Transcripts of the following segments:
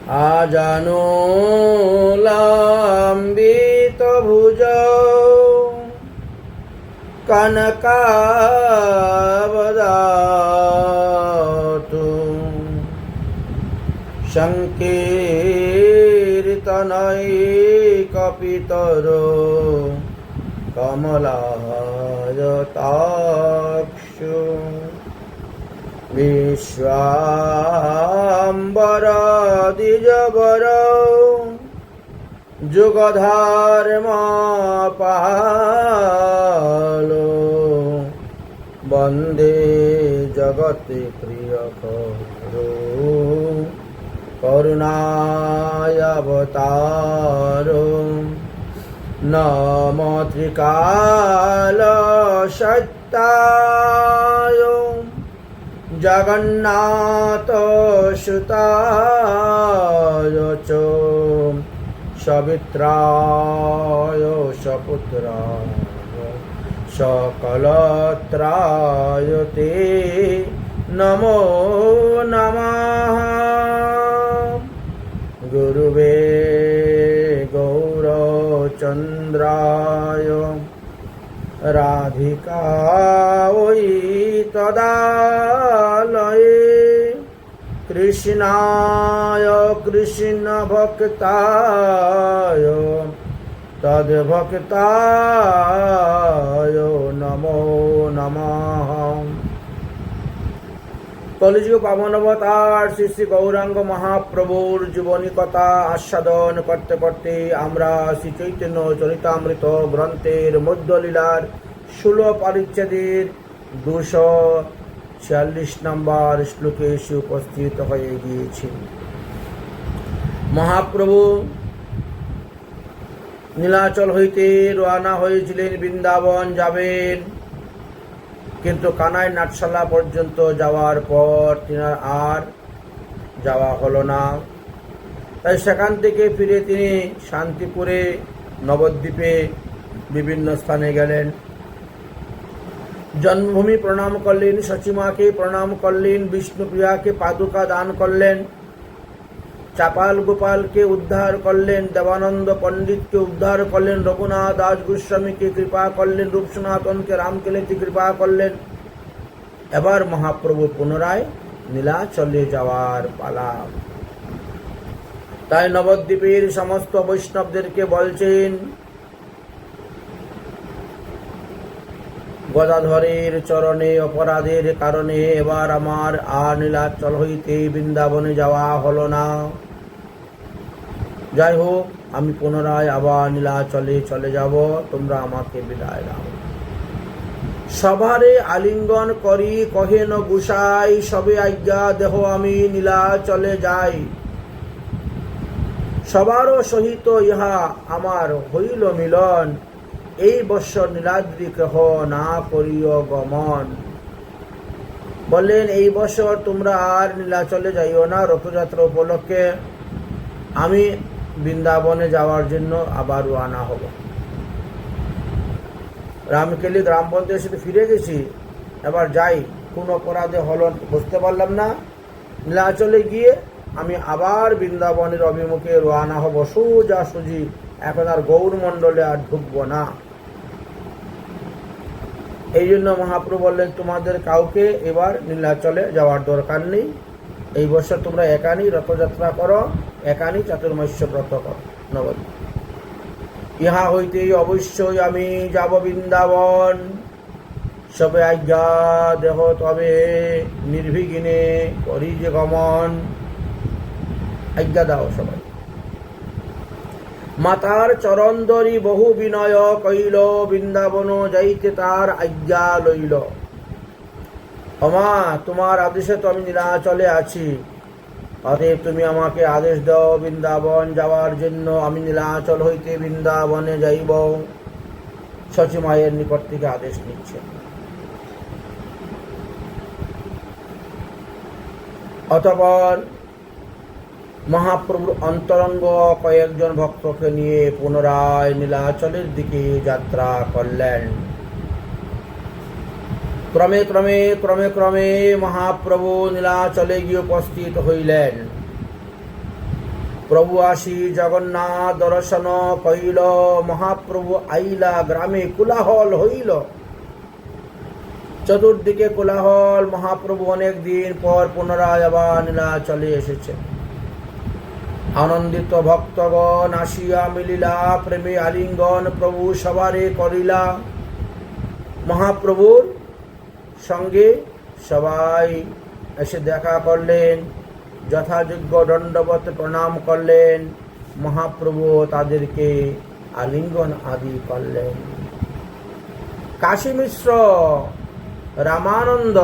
আজানুলাম্বিত ভুজ কনকাবদাতু সংকীর্তনৈকপিতর কমলায়তাক্ষু বিশ্বাম্বর দ্বিজবর যুগধর্মপালো বন্দে জগতে প্রিয়করো করুণায়াবতারো নমো ত্রিকাল সত্তায় জগন্নাথ সুতায় চ সবিত্রায় সপুত্রায় সকলত্রায় তে নমো নমঃ। গুরুবে গৌরচন্দ্রায় রাধিকায় তদালয়ে কৃষ্ণায় কৃষ্ণ ভক্তায় তদ্ভক্তায় নমো নমঃ। কলিযুগ পাবনবতার শ্রী শ্রী গৌরাঙ্গ মহাপ্রভুর জীবনী কথা আস্বাদন করতে করতে আমরা শ্রী চৈতন্য চরিতামৃত গ্রন্থের মধ্যলীলার 16 পরিচ্ছেদের 246 নম্বর শ্লোকে এসে উপস্থিত হয়ে গিয়েছি। মহাপ্রভু নীলাচল হইতে রওনা হয়েছিলেন, বৃন্দাবন যাবেন, কিন্তু কানাই নাটশালা পর্যন্ত যাওয়ার পর তিনার আর যাওয়া হলো না। তাই সেখান থেকে ফিরে তিনি শান্তিপুরে, নবদ্বীপে বিভিন্ন স্থানে গেলেন। জন্মভূমি প্রণাম করলেন, সচিমাকে প্রণাম করলেন, বিষ্ণুপ্রিয়াকে পাদুকা দান করলেন, চাপাল গোপালকে উদ্ধার করলেন, দেবানন্দ পণ্ডিতকে উদ্ধার করলেন, রঘুনাথ দাস গোস্বামীকে কৃপা করলেন, রূপ সনাতনকে রামকেলেতে কৃপা করলেন। এবার মহাপ্রভু পুনরায় নীলাচলে যাওয়ার পালা। তাই নবদ্বীপের সমস্ত বৈষ্ণবদেরকে বলছেন, গদাধরের চরণে অপরাধের কারণে এবার আমার আর নীলাচল হইতে বৃন্দাবনে যাওয়া হলো না। যাই হোক, আমি পুনরায় আবার নীলাচলে চলে যাব, তোমরা আমাকে বিদায় দাও। সবারে আলিঙ্গন করি কহেন গুসাই, সবে আজ্ঞা দেহ আমি নীলাচলে যাই। সবারও সহিত ইহা আমার হইল মিলন, এই বৎসর নীলাদ্রি কেহ না করিও গমন। বললেন, এই বছর তোমরা আর নীলাচলে যাইও না। রথযাত্রা উপলক্ষে আমি বৃন্দাবনে যাওয়ার জন্য আবার রওনা হব। রামকেলি গ্রামপঞ্চায়েত এসে ফিরে গেছি, এবার যাই, কোন অপরাধে হলো বুঝতে পারলাম না। নীলাচলে গিয়ে আমি আবার বৃন্দাবনের অভিমুখে রওনা হব, সোজাসুজি। এখন আর গৌরমণ্ডলে আর ঢুকবো না। এই জন্য মহাপ্রভু বললেন, তোমাদের কাউকে এবার নীলাচলে যাওয়ার দরকার নেই। এই বছর তোমরা একানি রথযাত্রা করো, একানি চাতুর্মাস্য ব্রত করো। নবদ্বীপ ইহা হইতেই অবশ্যই আমি যাব বৃন্দাবন, সবে আজ্ঞা দেহ তবে নির্বিঘ্নে করি যে গমন। আজ্ঞা দাও সবাই। মাতার চরণ ধরি বহু বিনয় কইল, বৃন্দাবন যাইতে তার আজ্ঞা লইল। অমা, তোমার আদেশে তো আমি নীলাচলে আছি, অতএব তুমি আমাকে আদেশ দাও বৃন্দাবন যাওয়ার জন্য। আমি নীলাচল হইতে বৃন্দাবনে যাইব। শচী মায়ের নিকট থেকে আদেশ নিচ্ছে। অতঃপর মহাপ্রভুর অন্তরঙ্গ কয়েকজন ভক্তকে নিয়ে পুনরায় নীলাচলের দিকে যাত্রা করলেন। ক্রমে ক্রমে ক্রমে ক্রমে মহাপ্রভু নীলাচলে গিয়ে উপস্থিত হইলেন। প্রভু আসি জগন্নাথ দর্শন কইল, মহাপ্রভু আইলা গ্রামে কোলাহল হইল। চতুর্দিকে কোলাহল, মহাপ্রভু অনেক দিন পর পুনরায় আবার নীলাচলে এসেছেন। আনন্দিত ভক্তগণ আসিয়া মিলিলা, প্রেমে আলিঙ্গন প্রভু সবারে করিলা। মহাপ্রভুর সঙ্গে সবাই এসে দেখা করলেন, যথাযোগ্য দণ্ডবত প্রণাম করলেন। মহাপ্রভু তাদেরকে আলিঙ্গন আদি করলেন। কাশী মিশ্র, রামানন্দ,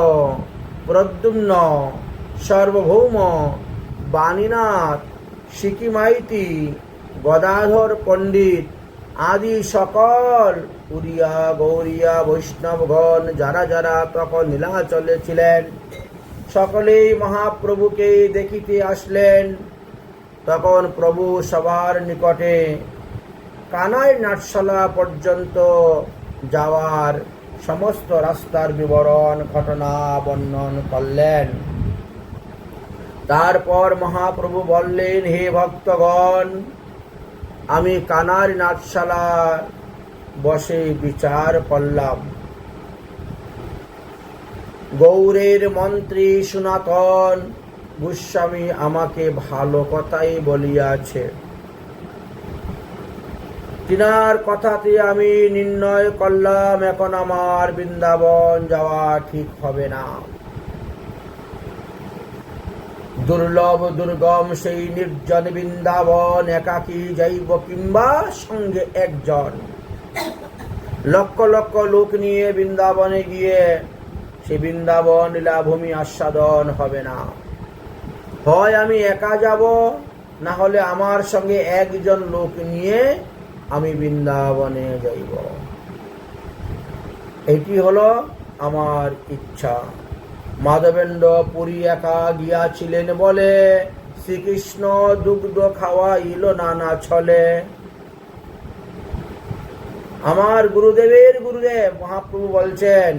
প্রদ্যুম্ন, সার্বভৌম, বাণীনাথ, সিকিমাইতি, গদাধর পণ্ডিত আদি সকল উড়িয়া গৌরিয়া বৈষ্ণবগণ যারা যারা তখন নীলাচলে ছিলেন, সকলেই মহাপ্রভুকে দেখিতে আসলেন। তখন প্রভু সবার নিকটে কানাই নাটশালা পর্যন্ত যাওয়ার সমস্ত রাস্তার বিবরণ ঘটনা বর্ণন করলেন। তারপর মহাপ্রভু বললেন, হে ভক্তগণ, আমি কানার নাটশালা বসে বিচার করলাম। গৌরের মন্ত্রী সনাতন গোস্বামী আমাকে ভালো কথাই বলিয়াছে। তিনার কথাতে আমি নির্ণয় করলাম, এখন আমার বৃন্দাবন যাওয়া ঠিক হবে না। দুর্লভ দুর্গম সেই নির্জন বৃন্দাবন একাকী যাইব কিংবা সঙ্গে একজন। লক্ষ লক্ষ লোক নিয়ে বৃন্দাবনে গিয়ে সে বৃন্দাবন লীলাভূমি আস্বাদন হবে না। হয় আমি একা যাব, না হলে আমার সঙ্গে একজন লোক নিয়ে আমি বৃন্দাবনে যাইব। এটি হলো আমার ইচ্ছা। মাধবেন্দ্র পুরী একা গিয়াছিলেন বলে শ্রীকৃষ্ণ দুগ্ধ খাওয়াইল নানা ছলে। আমার গুরুদেবের গুরুদেব মহাপ্রভু বলছেন,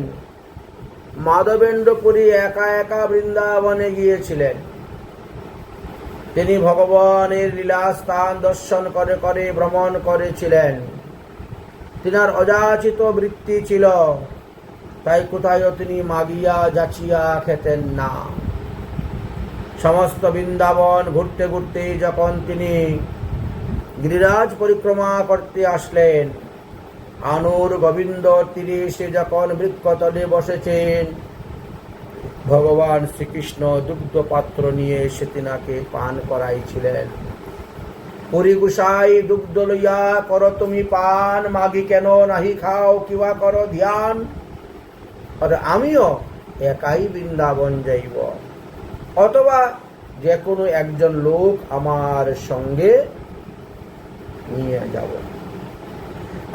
মাধবেন্দ্র পুরী একা একা বৃন্দাবনে গিয়েছিলেন। তিনি ভগবানের লীলা স্থান দর্শন করে করে ভ্রমণ করেছিলেন। তিনার অযাচিত বৃত্তি ছিল, তাই কোথায়ও তিনি মাগিয়া যাচিয়া খেতেন না। সমস্ত বৃন্দাবন ঘুরতে ঘুরতে যখন তিনি গিরিরাজ পরিক্রমা করতে আসলেন, আনুর গোবিন্দ তীরে সে যখন বৃক্ষতলে বসেছেন, ভগবান শ্রীকৃষ্ণ দুগ্ধ পাত্র নিয়ে এসে তিনাকে পান করাইছিলেন। পুরী গোসাই দুগ্ধ লইয়া করো তুমি পান, মাগি কেন নাহি খাও, কিবা করো ধ্যান। আর আমিও একাই বৃন্দাবন যাইব, অথবা যে কোনো একজন লোক আমার সঙ্গে নিয়ে যাব।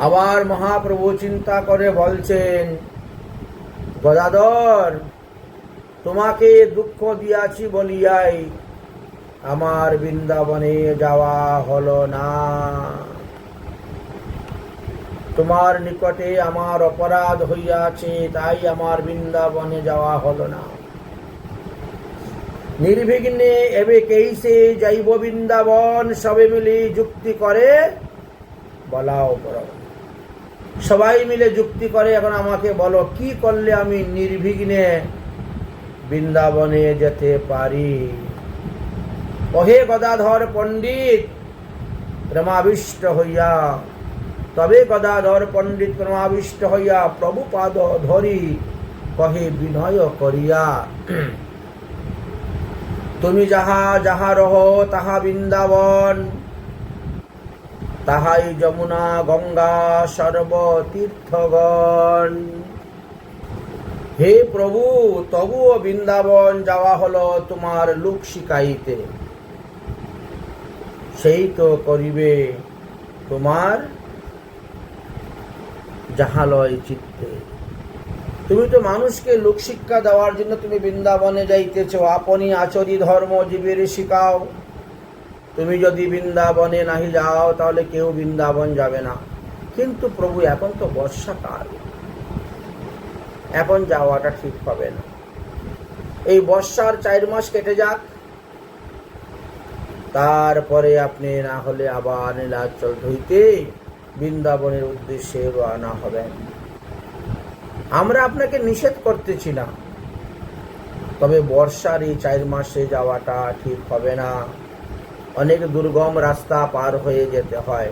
আবার মহাপ্রভু চিন্তা করে বলছেন, গদাধর, তোমাকে দুঃখ দিয়াছি বলিয়াই আমার বৃন্দাবনে যাওয়া হলো না। তোমার নিকটে আমার অপরাধ হইয়াছে, তাই আমার বৃন্দাবনে যাওয়া হলো না। নির্বিঘ্নে এবে কেইসে যাইব বৃন্দাবন, সবে মিলে যুক্তি করে বলাও বড়। সবাই মিলে যুক্তি করে, এখন আমাকে বলো কি করলে আমি নির্বিঘ্নে বৃন্দাবনে যেতে পারি। ওহে গদাধর পণ্ডিত প্রেমাবিষ্ট হইয়া, তবে গদাধর পণ্ডিত প্রেমাবিষ্ট হইয়া প্রভু পাদ ধরি কহে বিনয় করিয়া, তুমি যাহা যাহা রহ তাহা বৃন্দাবন, তাহাই যমুনা গঙ্গা সর্ব তীর্থগণ। হে প্রভু, তবুও বৃন্দাবন যাওয়া হলো তোমার লোক শিখাইতে, সেই তো করিবে তোমার যাহালয় চিত্তে। তুমি তো মানুষকে লোক শিক্ষা দেওয়ার জন্য তুমি বৃন্দাবনে যাইতেছ, আপনি আচরি ধর্ম জীবের শিখাও। তুমি যদি বৃন্দাবনে নাহি যাও তাহলে কেউ বৃন্দাবন যাবে না। কিন্তু প্রভু এখন তো বর্ষাকাল, এখন যাওয়াটা ঠিক হবে না। এই বর্ষার 4 মাস কেটে যাক, তারপরে আপনি না হলে আবার নীলাচল হইতে বৃন্দাবনের উদ্দেশ্যে রওনা হবেন। আমরা আপনাকে নিষেধ করতেছি না, তবে বর্ষার এই 4 মাসে যাওয়াটা ঠিক হবে না। অনেক দুর্গম রাস্তা পার হয়ে যেতে হয়।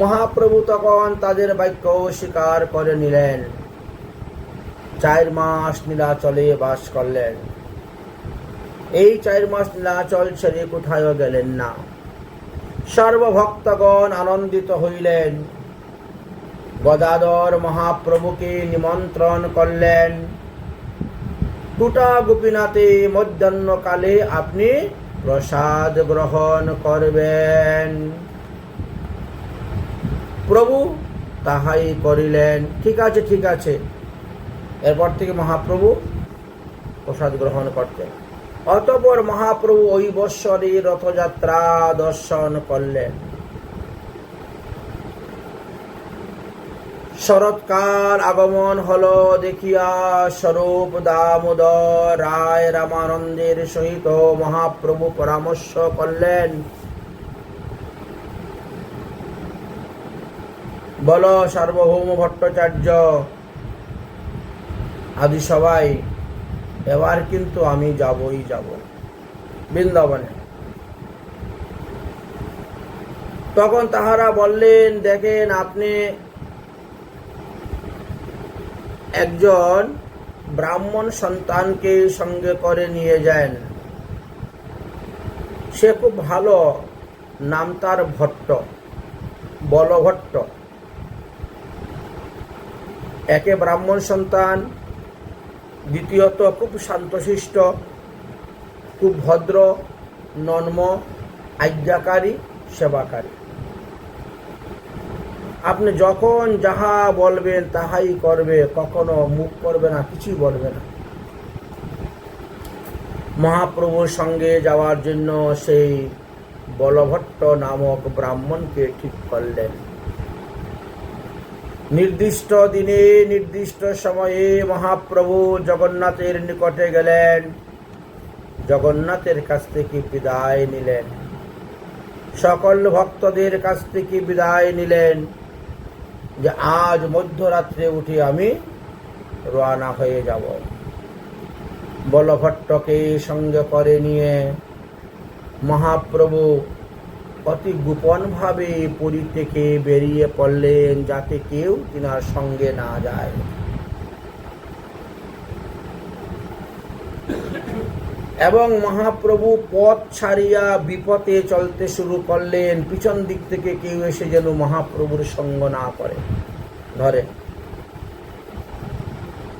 মহাপ্রভু তখন তাদের বাক্য স্বীকার করে নিলেন। 4 মাস নীলাচলে বাস করলেন। এই 4 মাস নীলাচল ছেড়ে কোথাও গেলেন না। সর্বভক্তগণ আনন্দিত হইলেন। গদাধর মহাপ্রভুকে নিমন্ত্রণ করলেন, টুটা গোপীনাথে মধ্যাহ্নকালে আপনি প্রসাদ গ্রহণ করবেন। প্রভু তাহাই করিলেন। ঠিক আছে, ঠিক আছে। এরপর থেকে মহাপ্রভু প্রসাদ গ্রহণ করতেন। অতঃপর মহাপ্রভু ওই বৎসরে রথযাত্রা দর্শন করলেন। শরৎকাল আগমন হল দেখিয়া স্বরূপ দামোদর রায় রামানন্দের সহিত মহাপ্রভু পরামর্শ করলেন। বল সার্বভৌম ভট্টাচার্য আদি সবাই, এবার কিন্তু আমি যাবই যাব বৃন্দাবনে। তখন তাহারা বললেন, দেখেন আপনি একজন ব্রাহ্মণ সন্তানকে সঙ্গে করে নিয়ে যান। সে খুব ভালো, নাম তার ভট্ট, বলভট্ট। একে ব্রাহ্মণ সন্তান, দ্বিতীয়ত খুব শান্তশিষ্ট, খুব ভদ্র, নন্ম, আজ্ঞাকারী, সেবাকারী। আপনি যখন যাহা বলবেন তাহাই করবে, কখনো মুখ করবে না, কিছুই বলবে না। মহাপ্রভুর সঙ্গে যাওয়ার জন্য সেই বলভট্ট নামক ব্রাহ্মণকে ঠিক করলেন। নির্দিষ্ট দিনে নির্দিষ্ট সময়ে মহাপ্রভু জগন্নাথের নিকটে গেলেন। জগন্নাথের কাছ থেকে বিদায় নিলেন। সকল ভক্তদের কাছ থেকে বিদায় নিলেন যে আজ মধ্যরাত্রে উঠে আমি রওনা হয়ে যাব। বলভট্টকে সঙ্গে করে নিয়ে মহাপ্রভু অতি গোপনভাবে পুরী থেকে বেরিয়ে পড়লেন, যাতে কেউ তিনার সঙ্গে না যায়। এবং মহাপ্রভু পথ ছাড়িয়া বিপথে চলতে শুরু করলেন। পিছন দিক থেকে কেউ এসে যেন মহাপ্রভুর সঙ্গ না করে ধরে।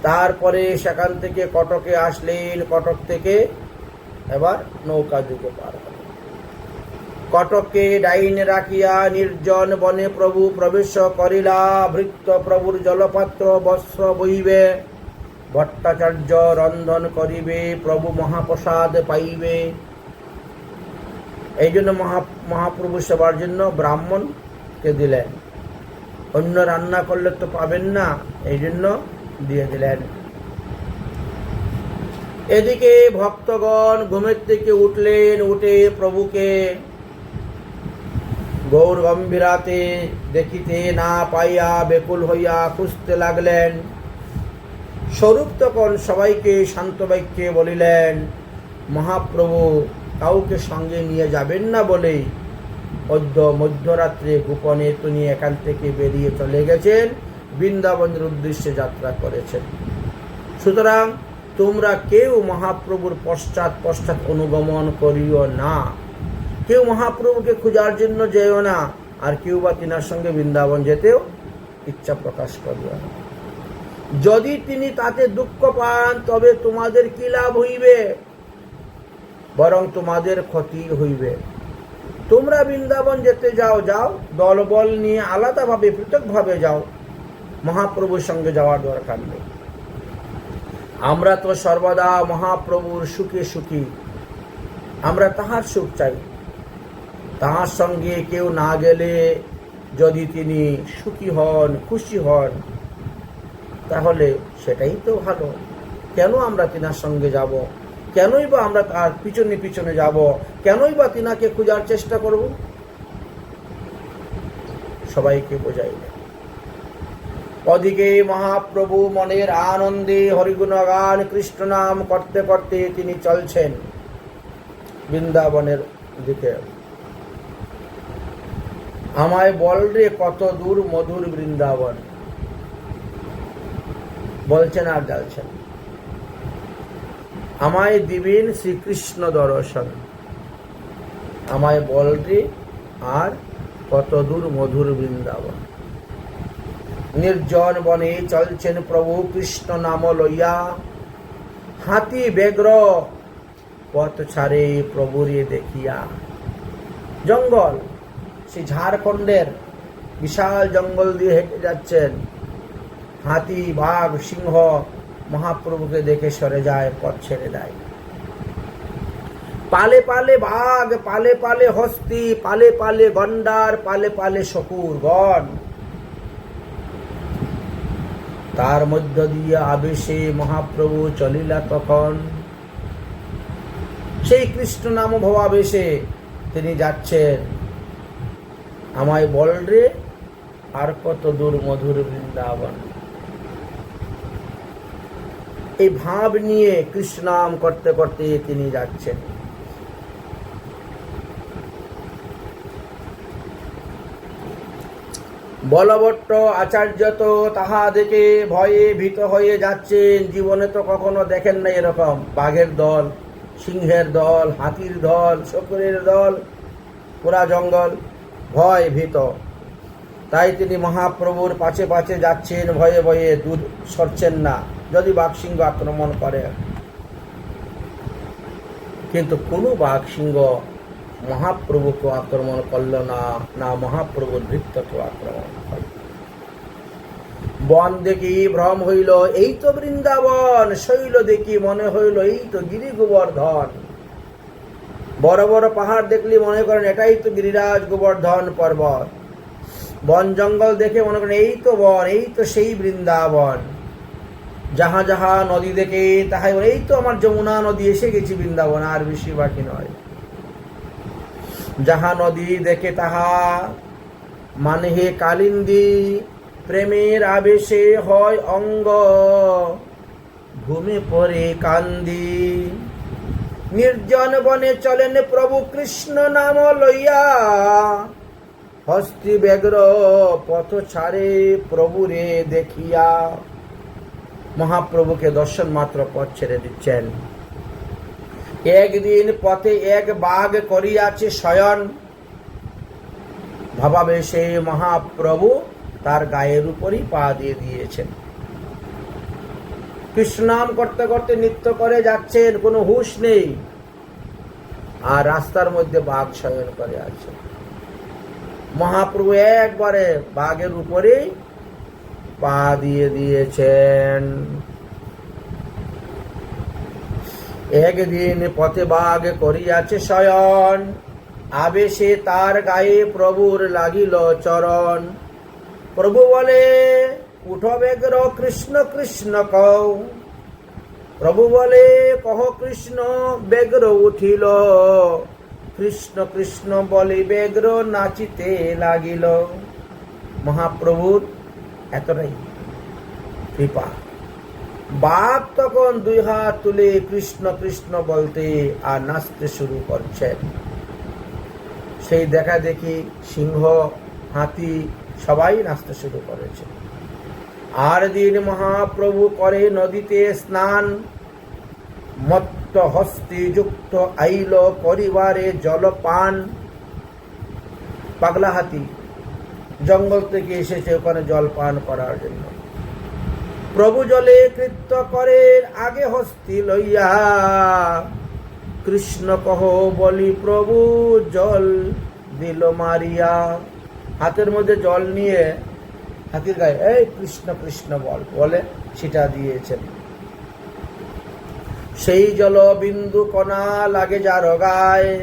তারপরে সেখান থেকে কটকে আসলেন। কটক থেকে এবার নৌকা যুগে পার হলেন। কটকে ডাইনে রাখিয়া নির্জন বনে প্রভু প্রবেশ করিলা। ভৃত্য প্রভুর জলপাত্র বস্ত্র বহিবে। ভট্টাচার্য রন্ধন করিবে, প্রভু মহাপ্রসাদ পাইবে। এই জন্য মহাপ্রভু সেবার জন্য ব্রাহ্মণকে দিলেন। অন্য রান্না করলে তো পাবেন না, এই জন্য দিয়ে দিলেন। এদিকে ভক্তগণ ঘুমের থেকে উঠলেন। উঠে প্রভুকে গৌর গম্ভীরাতে দেখিতে না পাইয়া বেকুল হইয়া খুঁজতে লাগলেন। স্বরূপ তখন সবাইকে শান্ত বাক্যে বলিলেন, মহাপ্রভু কাউকে সঙ্গে নিয়ে যাবেন না বলেই মধ্যরাত্রে গোপনে তিনি এখান থেকে বেরিয়ে চলে গেছেন, বৃন্দাবনের উদ্দেশ্যে যাত্রা করেছেন। সুতরাং তোমরা কেউ মহাপ্রভুর পশ্চাৎ পশ্চাৎ অনুগমন করিও না। কেউ মহাপ্রভুকে খোঁজার জন্য যেও না, আর কেউ বা তিনার সঙ্গে বৃন্দাবন যেতেও ইচ্ছা প্রকাশ করিও না। যদি তিনি তাতে দুঃখ পান তবে তোমাদের কি লাভ হইবে? বরং তোমাদের ক্ষতি হইবে। তোমরা বৃন্দাবন যেতে যাও, দলবল নিয়ে আলাদাভাবে পৃথকভাবে যাও, মহাপ্রভুর সঙ্গে যাওয়ার দরকার নেই। আমরা তো সর্বদা মহাপ্রভুর সুখে সুখী, আমরা তাহার সুখ চাই। তাহার সঙ্গে কেউ না গেলে যদি তিনি সুখী হন, খুশি হন, তাহলে সেটাই তো ভালো। কেন আমরা তিনার সঙ্গে যাব? কেনই বা আমরা তার পিছনে পিছনে যাব? কেনই বা তিনাকে খোঁজার চেষ্টা করব? সবাইকে বোঝাইলেন। ওদিকে মহাপ্রভু মনের আনন্দে হরিগুণগান কৃষ্ণ নাম করতে করতে তিনি চলছেন বৃন্দাবনের দিকে। আমায় বল রে কত দূর মধুর বৃন্দাবন, বলছেন আর যাচ্ছেন। আমায় দিবেন শ্রীকৃষ্ণ দর্শন, আমায় বল রে আর কত দূর মধুর বৃন্দাবন। নির্জন বনে চলছেন প্রভু কৃষ্ণ নাম লইয়া, হাতি ব্যগ্র পথ ছাড়ে প্রভুরে দেখিয়া। জঙ্গল, সেই ঝাড়খণ্ডের বিশাল জঙ্গল দিয়ে হেঁটে যাচ্ছেন। হাতি, বাঘ, সিংহ মহাপ্রভুকে দেখে সরে যায়, পথ ছেড়ে দেয়। পালে পালে বাঘ, পালে পালে হস্তি, পালে পালে গন্ডার, পালে পালে শকুর গণ। তার মধ্য দিয়ে আবেশে মহাপ্রভু চলিলা তখন। সেই কৃষ্ণ নাম ভবাবেশে তিনি যাচ্ছেন। আমায় বল রে আর কত দূর মধুর বৃন্দাবন। এই ভাব নিয়ে কৃষ্ণ নাম করতে করতে তিনি যাচ্ছেন। বলভট্ট আচার্য তো তাহা দেখে ভয়ে ভীত হয়ে যাচ্ছেন। জীবনে তো কখনো দেখেন না এরকম বাঘের দল, সিংহের দল, হাতির দল, শকুরের দল, পুরা জঙ্গল, ভয় ভীত। তাই তিনি মহাপ্রভুর পাছে পাছে যাচ্ছেন, ভয়ে ভয়ে দূর সরছেন না যদি বাঘ সিংহ আক্রমণ করে। কিন্তু কোনো বাঘ সিংহ মহাপ্রভুকে আক্রমণ করল না, না মহাপ্রভুর ভৃত্যকে আক্রমণ করল। বন দেখি ভ্রম হইল এই তো বৃন্দাবন, শৈল দেখি মনে হইল এই তো গিরি গোবর্ধন। বড় বড় পাহাড় দেখলে মনে করেন এটাই তো গিরিরাজ গোবর্ধন পর্বত। বন জঙ্গল দেখে মনে করেন এই তো বন, এই তো সেই বৃন্দাবন। যাহা যাহা নদী দেখে তাহাই এই তো আমার যমুনা নদী, এসে গেছি বৃন্দাবন, আর বেশি বাকি নয়। যাহা নদী দেখে তাহা মানে হে কালিন্দী, প্রেমের আবেশে হয় অঙ্গ ভূমি পরে কান্দি। নির্জন বনে চলেন প্রভু কৃষ্ণ নাম লইয়া, হস্তি ব্যগ্র পথ ছাড়ে প্রভুরে দেখিয়া। মহাপ্রভুকে দর্শন মাত্র পথ ছেড়ে দিচ্ছেন। একদিন পথে এক বাঘ করিয়াছে শয়ন, ভাবাবেশে মহাপ্রভু তার গায়ের উপরই পা দিয়ে দিয়েছেন। কৃষ্ণনাম করতে করতে নৃত্য করে যাচ্ছেন, কোনো হুঁশ নেই, আর রাস্তার মধ্যে বাঘ শয়ন করে আছে। মহাপ্রভু একবারে বাঘের উপরে পা দিয়ে দিয়েছেন। একদিন পথে বাঘ করিয়াছে শয়ন, আবেশে তার গায়ে প্রভুর লাগিল চরণ। প্রভু বলে উঠ ব্যগ্র কৃষ্ণ কৃষ্ণ কও, প্রভু বলে কহ কৃষ্ণ, ব্যগ্র উঠিল। কৃষ্ণ কৃষ্ণ বলে ব্যগ্র নাচিতে লাগিল। মহাপ্রভুর এতটাই কৃপা। বাঘ তখন দুই হাত তুলে কৃষ্ণ কৃষ্ণ বলতে আর নাচতে শুরু করছেন। সেই দেখা দেখি সিংহ, হাতি সবাই নাচতে শুরু করেছে। আর দিন মহাপ্রভু করে নদীতে স্নান, মত্ত হস্তি যুক্ত আইল করিবারে জলপান। পাগলা হাতি জঙ্গল থেকে এসেছে ওখানে জলপান করার জন্য। প্রভু জলে কৃত্য করে আগে হস্তি লইয়া, কৃষ্ণ কহ বলি প্রভু জল দিল মারিয়া। হাতের মধ্যে জল নিয়ে হাতির গায়ে এই কৃষ্ণ কৃষ্ণ বলে সেটা দিয়েছেন। সেই জল বিন্দু কণা লাগে যার গায়ে,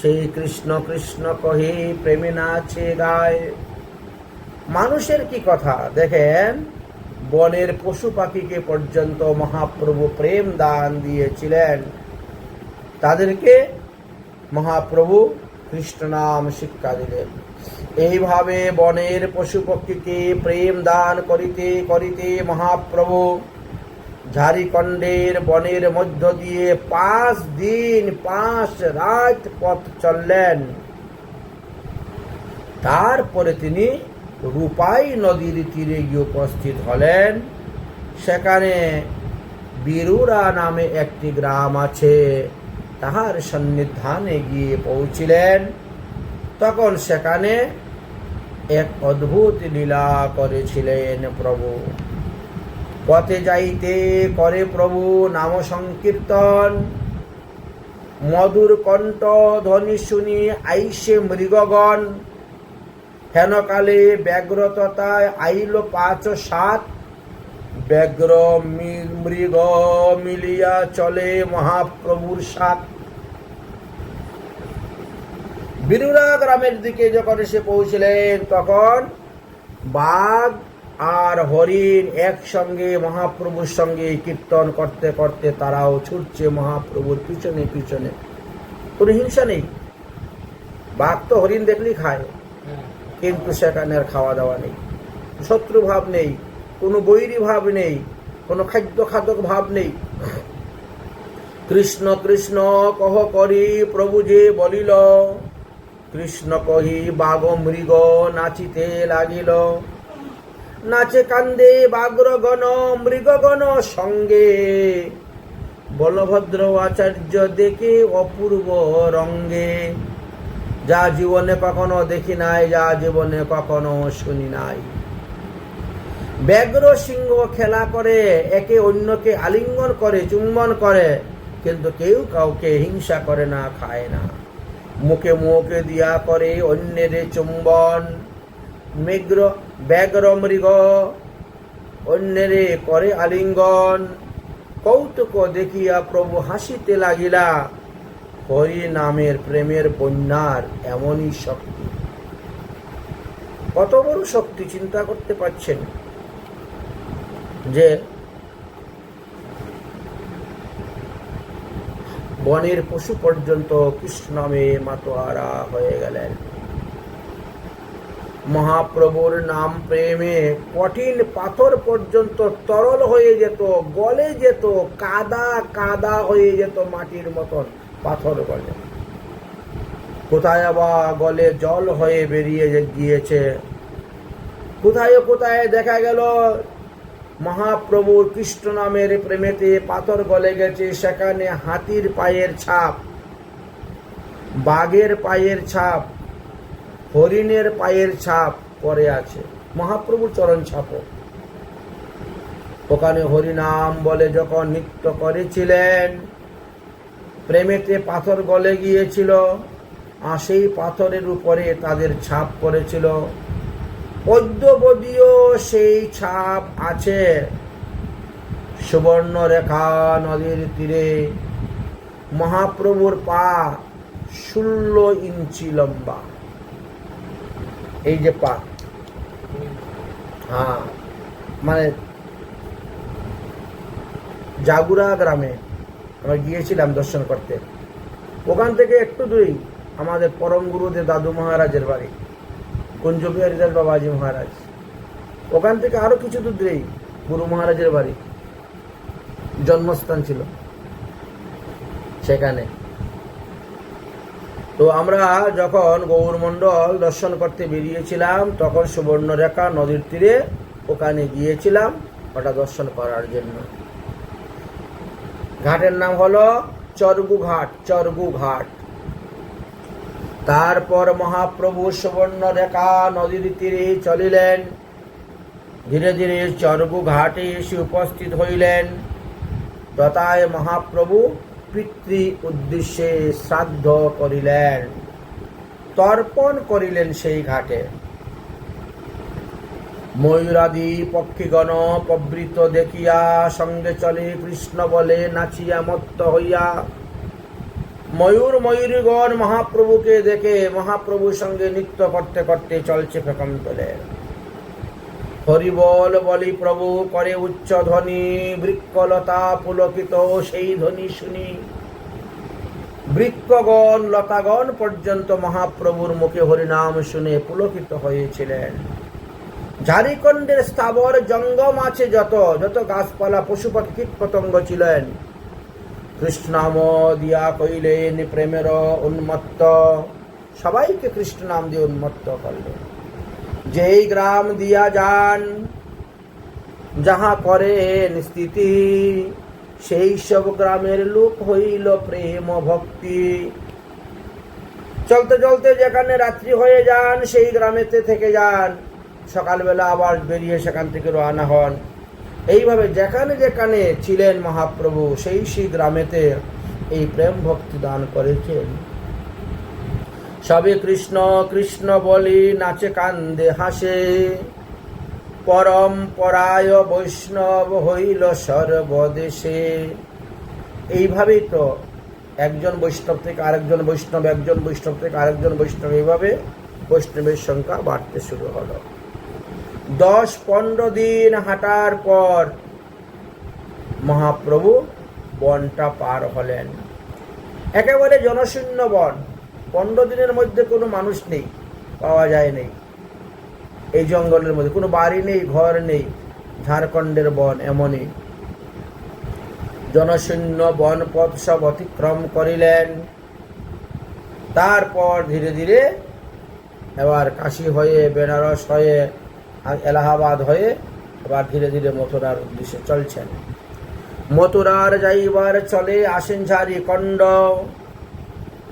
সেই কৃষ্ণ কৃষ্ণ কহে প্রেমে নাচে গায়। মানুষের কি কথা দেখেন, বনের পশু পাখিকে পর্যন্ত মহাপ্রভু প্রেম দান দিয়েছিলেন। তাদেরকে মহাপ্রভু কৃষ্ণ নাম শিক্ষা দিলেন। এইভাবে বনের পশু পক্ষীকে প্রেম দান করিতে করিতে মহাপ্রভু ঝাড়িখণ্ডের বনের মধ্য দিয়ে 5 দিন 5 রাত পথ চললেন। তারপরে তিনি রূপাই নদীর তীরে গিয়ে উপস্থিত হলেন। সেখানে বিরুরা নামে একটি গ্রাম আছে, তাহার সন্নিধানে গিয়ে পৌঁছিলেন। তখন সেখানে এক অদ্ভুত লীলা করেছিলেন প্রভু। পথে যাইতে করে প্রভু নাম সংকীর্তন, মধুর কণ্ঠ ধ্বনি শুনি আইসে মৃগগণ। হেনকালে ব্যাঘ্রততায় আইল 5-7, ব্যাঘ্র মৃগ মিলিয়া চলে মহাপ্রভুর সাথ। বিরুরা গ্রামের দিকে যখন এসে পৌঁছলেন, তখন বাঘ আর হরিণ একসঙ্গে মহাপ্রভুর সঙ্গে কীর্তন করতে করতে তারাও ছুটছে মহাপ্রভুর পিছনে পিছনে। কোনো হিংসা নেই। বাঘ তো হরিণ দেখলেই খায়, কিন্তু সেখানে আর খাওয়া দাওয়া নেই, শত্রু ভাব নেই, কোনো বৈরী ভাব নেই, কোনো খাদ্য খাদক ভাব নেই। কৃষ্ণ কৃষ্ণ কহ করি প্রভু যে বলিল, কৃষ্ণ কহি বাঘ মৃগ নাচিতে লাগিল। নাচে কান্দে বাঘ্রগণ মৃগগণ সঙ্গে, বলভদ্র আচার্য দেখে অপূর্ব রঙ্গে। যা জীবনে কখনো দেখি নাই, যা জীবনে কখনো শুনি নাই। ব্যাঘ্র সিংহ খেলা করে, একে অন্যকে আলিঙ্গন করে, চুম্বন করে, কিন্তু কেউ কাউকে হিংসা করে না, খায় না। মুখে মুখে দিয়া করে অন্যের চুম্বন। ব্যাঘ্র মৃগ অন্যের করে আলিঙ্গন। কৌতুক দেখিয়া প্রভু হাসিতে লাগিলা। হরি নামের প্রেমের বন্যার এমনই শক্তি। কত বড় শক্তি চিন্তা করতে পারছেন, যে বনের পশু পর্যন্ত কৃষ্ণ নামে মাতোয়ারা হয়ে গেলেন। মহাপ্রভুর নাম প্রেমে কঠিন পাথর পর্যন্ত তরল হয়ে যেত, গলে যেত, কাদা কাদা হয়ে যেত, মাটির মতন পাথর গলে। কোথায় বা গলে জল হয়ে বেরিয়ে গিয়েছে, কোথায় কোথায় দেখা গেল মহাপ্রভুর কৃষ্ণ নামের প্রেমেতে পাথর গলে গেছে। সেখানে হাতির পায়ের ছাপ, বাঘের পায়ের ছাপ, হরিণের পায়ের ছাপ পড়ে আছে, মহাপ্রভুর চরণ ছাপও। ওখানে হরিনাম বলে যখন নৃত্য করেছিলেন, প্রেমেতে পাথর গলে গিয়েছিল, আর সেই পাথরের উপরে তাদের ছাপ পড়েছিল। পদ্মবদীয় সেই ছাপ আছে। সুবর্ণ রেখা নদীর তীরে মহাপ্রভুর পা 16 ইঞ্চি লম্বা। এই যে পা, হ্যাঁ, মানে জাগুরা গ্রামে আমরা গিয়েছিলাম দর্শন করতে। ওখান থেকে একটু দূরেই আমাদের পরম গুরুদেব দাদু মহারাজের বাড়ি, কুঞ্জবিহারী দাস বাবাজি মহারাজ। ওখান থেকে আরো কিছু দূরেই গুরু মহারাজের বাড়ি, জন্মস্থান ছিল সেখানে। তো আমরা যখন গৌরমণ্ডল দর্শন করতে বেরিয়েছিলাম, তখন সুবর্ণরেখা নদীর তীরে ওখানে গিয়েছিলাম ওটা দর্শন করার জন্য। ঘাটের নাম হলো চরগু ঘাট, চরগু ঘাট। তারপর মহাপ্রভু সুবর্ণরেখা নদীর তীরে চলিলেন। ধীরে ধীরে চরগু ঘাটে এসে উপস্থিত হইলেন। তথায় মহাপ্রভু পিতৃ উদ্দেশ্যে শ্রাদ্ধ করিলেন, তর্পণ করিলেন সেই ঘাটে। ময়ূরাদি পক্ষীগণ প্রবৃত দেখিয়া সঙ্গে চলে কৃষ্ণ বলে নাচিয়া মত্ত হইয়া। ময়ূর ময়ূরীগণ মহাপ্রভুকে দেখে মহাপ্রভুর সঙ্গে নৃত্য করতে করতে চলছে পেখম তোলে। হরিবল বলি প্রভু করে উচ্চ ধ্বনি, বৃক্ষলতা পুলকিত সেই ধ্বনি শুনি। বৃক্ষগণ লতাগণ পর্যন্ত মহাপ্রভুর মুখে হরিনাম শুনে পুলকিত হয়েছিলেন। ঝাড়িখণ্ডের স্থাবর জঙ্গম আছে যত যত গাছপালা পশু পাখি কীট পতঙ্গ ছিলেন, কৃষ্ণনাম দিয়া কইলেন প্রেমের উন্মত্ত, সবাইকে কৃষ্ণ নাম দিয়ে উন্মত্ত করলেন। যেই গ্রাম দিয়া যান যাহা করেন স্থিতি, সেই সব গ্রামের লোক হইল প্রেম ভক্তি। চলতে চলতে যেখানে রাত্রি হয়ে যান সেই গ্রামেতে থেকে যান, সকালবেলা আবার বেরিয়ে সেখান থেকে রওনা হন। এইভাবে যেখানে যেখানে ছিলেন মহাপ্রভু সেই সেই গ্রামেতে এই প্রেম ভক্তি দান করেছেন। সবে কৃষ্ণ কৃষ্ণ বলি নাচে কান্দে হাসে, পরম্পরায় বৈষ্ণব হইল সর্বদেশে। এইভাবেই তো একজন বৈষ্ণব থেকে আরেকজন বৈষ্ণব, একজন বৈষ্ণব থেকে আরেকজন বৈষ্ণব, এইভাবে বৈষ্ণবের সংখ্যা বাড়তে শুরু হলো। 10-15 দিন হাঁটার পর মহাপ্রভু বনটা পার হলেন। একেবারে জনশূন্য বন, 15 দিনের মধ্যে কোনো মানুষ নেই, পাওয়া যায় নেই। এই জঙ্গলের মধ্যে কোনো বাড়ি নেই, ঘর নেই। ঝাড়খণ্ডের বন এমনই জনশূন্য বন পথ সব অতিক্রম করিলেন। তারপর ধীরে ধীরে এবার কাশী হয়ে, বেনারস হয়ে, এলাহাবাদ হয়ে এবার ধীরে ধীরে মথুরার উদ্দেশ্যে চলছেন। মথুরার যাইবার চলে আসেন ঝাড়িখণ্ড,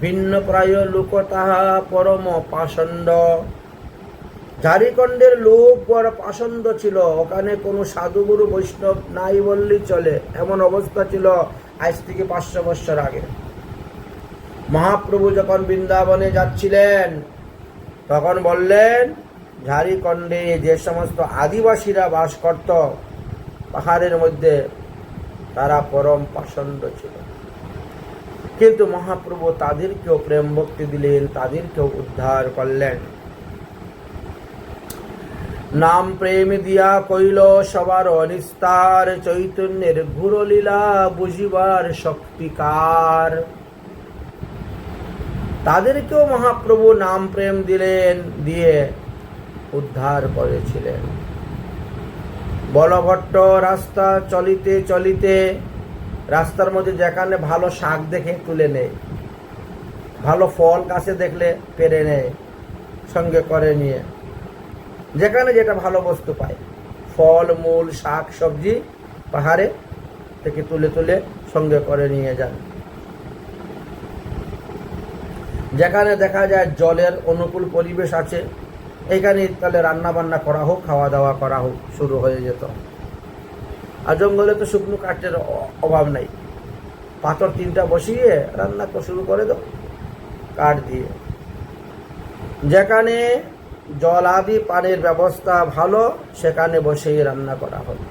ভিন্ন প্রায় লোক তাহা পরম পাষণ্ড। ঝাড়িখণ্ডের লোক বড় পাষণ্ড ছিল, ওখানে কোনো সাধুগুরু বৈষ্ণব নাই বললেই চলে, এমন অবস্থা ছিল আজ থেকে 500 বছর আগে। মহাপ্রভু যখন বৃন্দাবনে যাচ্ছিলেন তখন বললেন, ঝাড়িখণ্ডে যে সমস্ত আদিবাসীরা বাস করত পাহাড়ের মধ্যে, তারা পরম পাষণ্ড ছিল, কিন্তু মহাপ্রভু তাদেরকেও প্রেম ভক্তি দিলেন, তাদেরকেও উদ্ধার করলেন। নাম প্রেম দিয়া কইল সবার নিস্তার, চৈতন্যের ঘুরলীলা বুঝিবার শক্তিকার। তাদেরকেও মহাপ্রভু নাম প্রেম দিলেন, দিয়ে উদ্ধার করেছিলেন। বলভট্ট রাস্তা চলিতে চলিতে রাস্তার মধ্যে যেখানে ভালো শাক দেখে তুলে নেয়, ভালো ফল গাছে দেখলে পেরে নেয়, সঙ্গে করে নিয়ে, যেখানে যেটা ভালো বস্তু পায়, ফল মূল শাক সবজি পাহাড়ে থেকে তুলে তুলে সঙ্গে করে নিয়ে যান। যেখানে দেখা যায় জলের অনুকূল পরিবেশ আছে, এখানে তাহলে রান্না বান্না করা হোক, খাওয়া দাওয়া করা হোক, শুরু হয়ে যেত। আর জঙ্গলে তো শুকনো কাঠের অভাব নাই, পাথর 3টা বসিয়ে রান্না শুরু করে দাও কাঠ দিয়ে। যেখানে জল আদি পানির ব্যবস্থা ভালো, সেখানে বসেই রান্না করা হতো।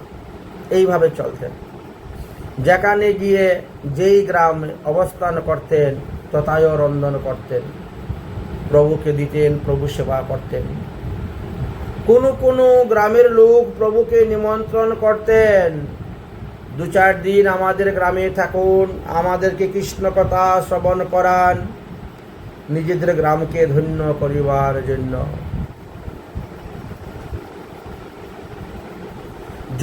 এইভাবে চলতেন। যেখানে গিয়ে যেই গ্রামে অবস্থান করতেন তথায় রন্ধন করতেন, প্রভুকে দিতেন, প্রভু সেবা করতেন। কোনো কোনো গ্রামের লোক প্রভুকে নিমন্ত্রণ করতেন, 2-4 দিন আমাদের গ্রামে থাকুন, আমাদেরকে কৃষ্ণ কথা শ্রবণ করান, নিজেদের গ্রামকে ধন্য করিবার জন্য।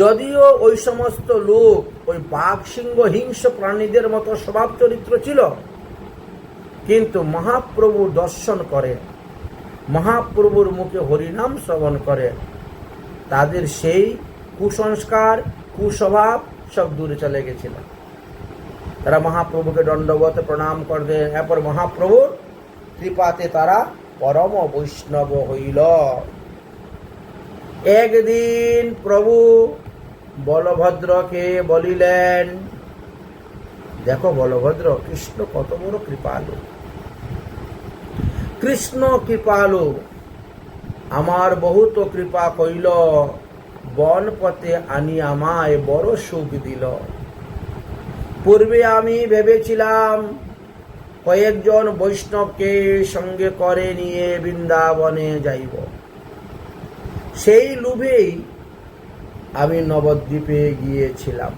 যদিও ওই সমস্ত লোক ওই বাঘ সিংহ হিংস্র প্রাণীদের মতো স্বভাব চরিত্র ছিল, কিন্তু মহাপ্রভু দর্শন করে, মহাপ্রভুর মুখে হরিনাম শ্রবণ করে, তাদের সেই কুসংস্কার কুস্বভাব সব দূরে চলে গেছিল। তারা মহাপ্রভুকে দণ্ডবত প্রণাম করতেন। এরপর মহাপ্রভুর কৃপাতে তারা পরম বৈষ্ণব হইল। একদিন প্রভু বলভদ্রকে বলিলেন, দেখো বলভদ্র, কৃষ্ণ কত বড় কৃপালু, কৃষ্ণ কৃপালু, আমার বহুত কৃপা কইল, বন পথে আনি আমায় বড় সুখ দিল। পূর্বে আমি ভেবেছিলাম কয়েকজন বৈষ্ণবকে সঙ্গে করে নিয়ে বৃন্দাবনে যাইব, সেই লোভেই আমি নবদ্বীপে গিয়েছিলাম,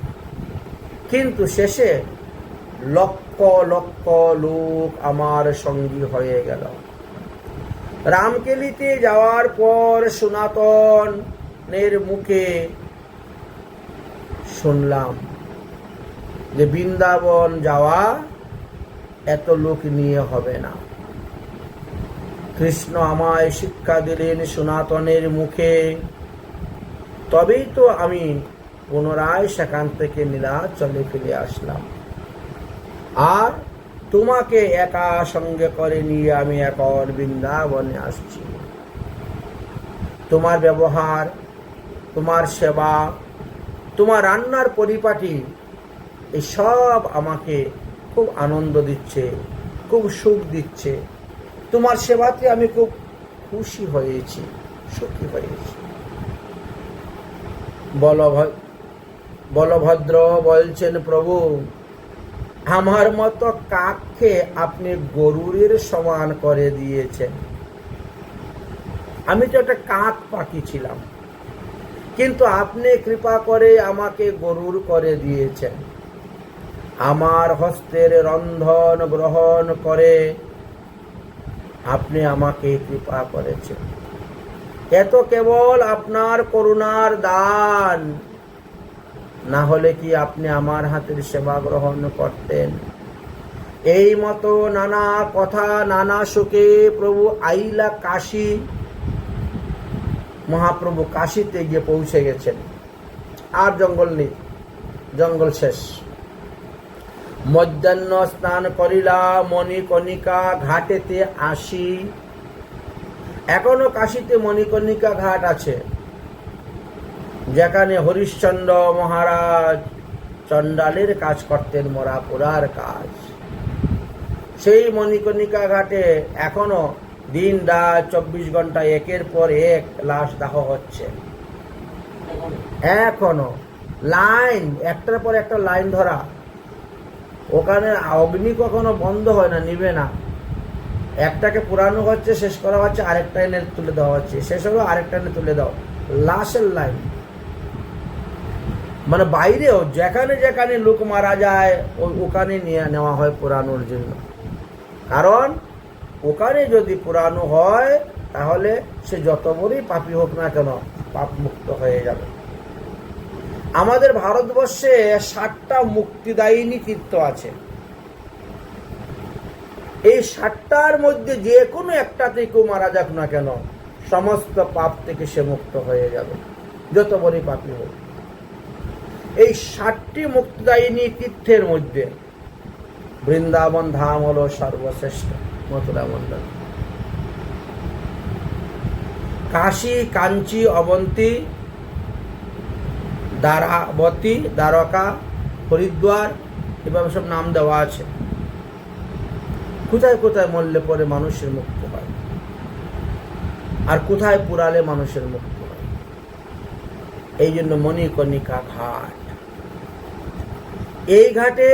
কিন্তু শেষে লক্ষ লক্ষ লোক আমার সঙ্গী হয়ে গেল। রামকেলিতে যাওয়ার পর সনাতনের মুখে শুনলাম যে বৃন্দাবন যাওয়া এত লোক নিয়ে হবে না। কৃষ্ণ আমায় শিক্ষা দিলেন সনাতনের মুখে, তবেই তো আমি পুনরায় সেখান থেকে নীলাচলে ফিরে আসলাম। আর তোমাকে একা সঙ্গে করে নিয়ে আমি এখন বৃন্দাবনে আসছি। তোমার ব্যবহার, তোমার সেবা, তোমার রান্নার পরিপাটি এসব আমাকে খুব আনন্দ দিচ্ছে, খুব সুখ দিচ্ছে। তোমার সেবাতে আমি খুব খুশি হয়েছি, সুখী হয়েছি। বলভদ্র বলছেন, প্রভু আমার মতো কাককে আপনি গরুরের সমান করে দিয়েছেন। আমি তো একটা কাক পাখি ছিলাম, কিন্তু আপনি কৃপা করে আমাকে গরুর করে দিয়েছেন। আমার হস্তের রন্ধন গ্রহণ করে আপনি আমাকে কৃপা করেছেন। এত কেবল আপনার করুণার দান, না হলে কি আপনি আমার হাতের সেবা গ্রহণ করতেন? এই মতো নানা কথা নানা সুখে প্রভু আইলা কাশী। মহাপ্রভু কাশীতে গিয়ে পৌঁছে গেছেন, আর জঙ্গল নেই, জঙ্গল শেষ। মধ্যাহ্ন স্নান করিলা মণিকণিকা ঘাটেতে আসি। এখনো কাশীতে মণিকণিকা ঘাট আছে, যেখানে হরিশ্চন্দ্র মহারাজ চণ্ডালের কাজ করতেন, মরা পোড়ার কাজ। সেই মণিকণিকা ঘাটে এখনো দিন রাত 24 ঘন্টা একের পর এক লাশ দাহ হচ্ছে। এখনো লাইন, একটার পর একটা লাইন ধরা। ওখানে অগ্নি কখনো বন্ধ হয় না, নিবে না। একটাকে পুরানো হচ্ছে, শেষ করা হচ্ছে, আরেকটা এনে তুলে দেওয়া হচ্ছে, শেষ হলো আরেকটা এনে তুলে দাও। লাশের লাইন, মানে বাইরেও যেখানে যেখানে লোক মারা যায় ওখানে নিয়ে নেওয়া হয় পুরানোর জন্য। কারণ ওখানে যদি পুরানো হয় তাহলে সে যত বড়ই পাপী হোক না কেন পাপ মুক্ত হয়ে যাবে। আমাদের ভারতবর্ষে 60টা মুক্তিদায়িনী তীর্থ আছে। এই 60টার মধ্যে যে কোনো একটাতে কেউ মারা যাক না কেন, সমস্ত পাপ থেকে সে মুক্ত হয়ে যাবে, যত বড়ই পাপী হোক। এই 60টি মুক্তিদায়িনী তীর্থের মধ্যে বৃন্দাবন ধাম হলো সর্বশ্রেষ্ঠ, মথুরা মন্ডল। কাশী, কাঞ্চি, অবন্তী, দ্বারাবতী, দ্বারকা, হরিদ্বার, এভাবে সব নাম দেওয়া আছে। কোথায় কোথায় মরলে পরে মানুষের মুক্তি হয়, আর কোথায় পুরালে মানুষের মুক্তি হয়। এই জন্য মণিকণিকা ঘাট। এই ঘাটে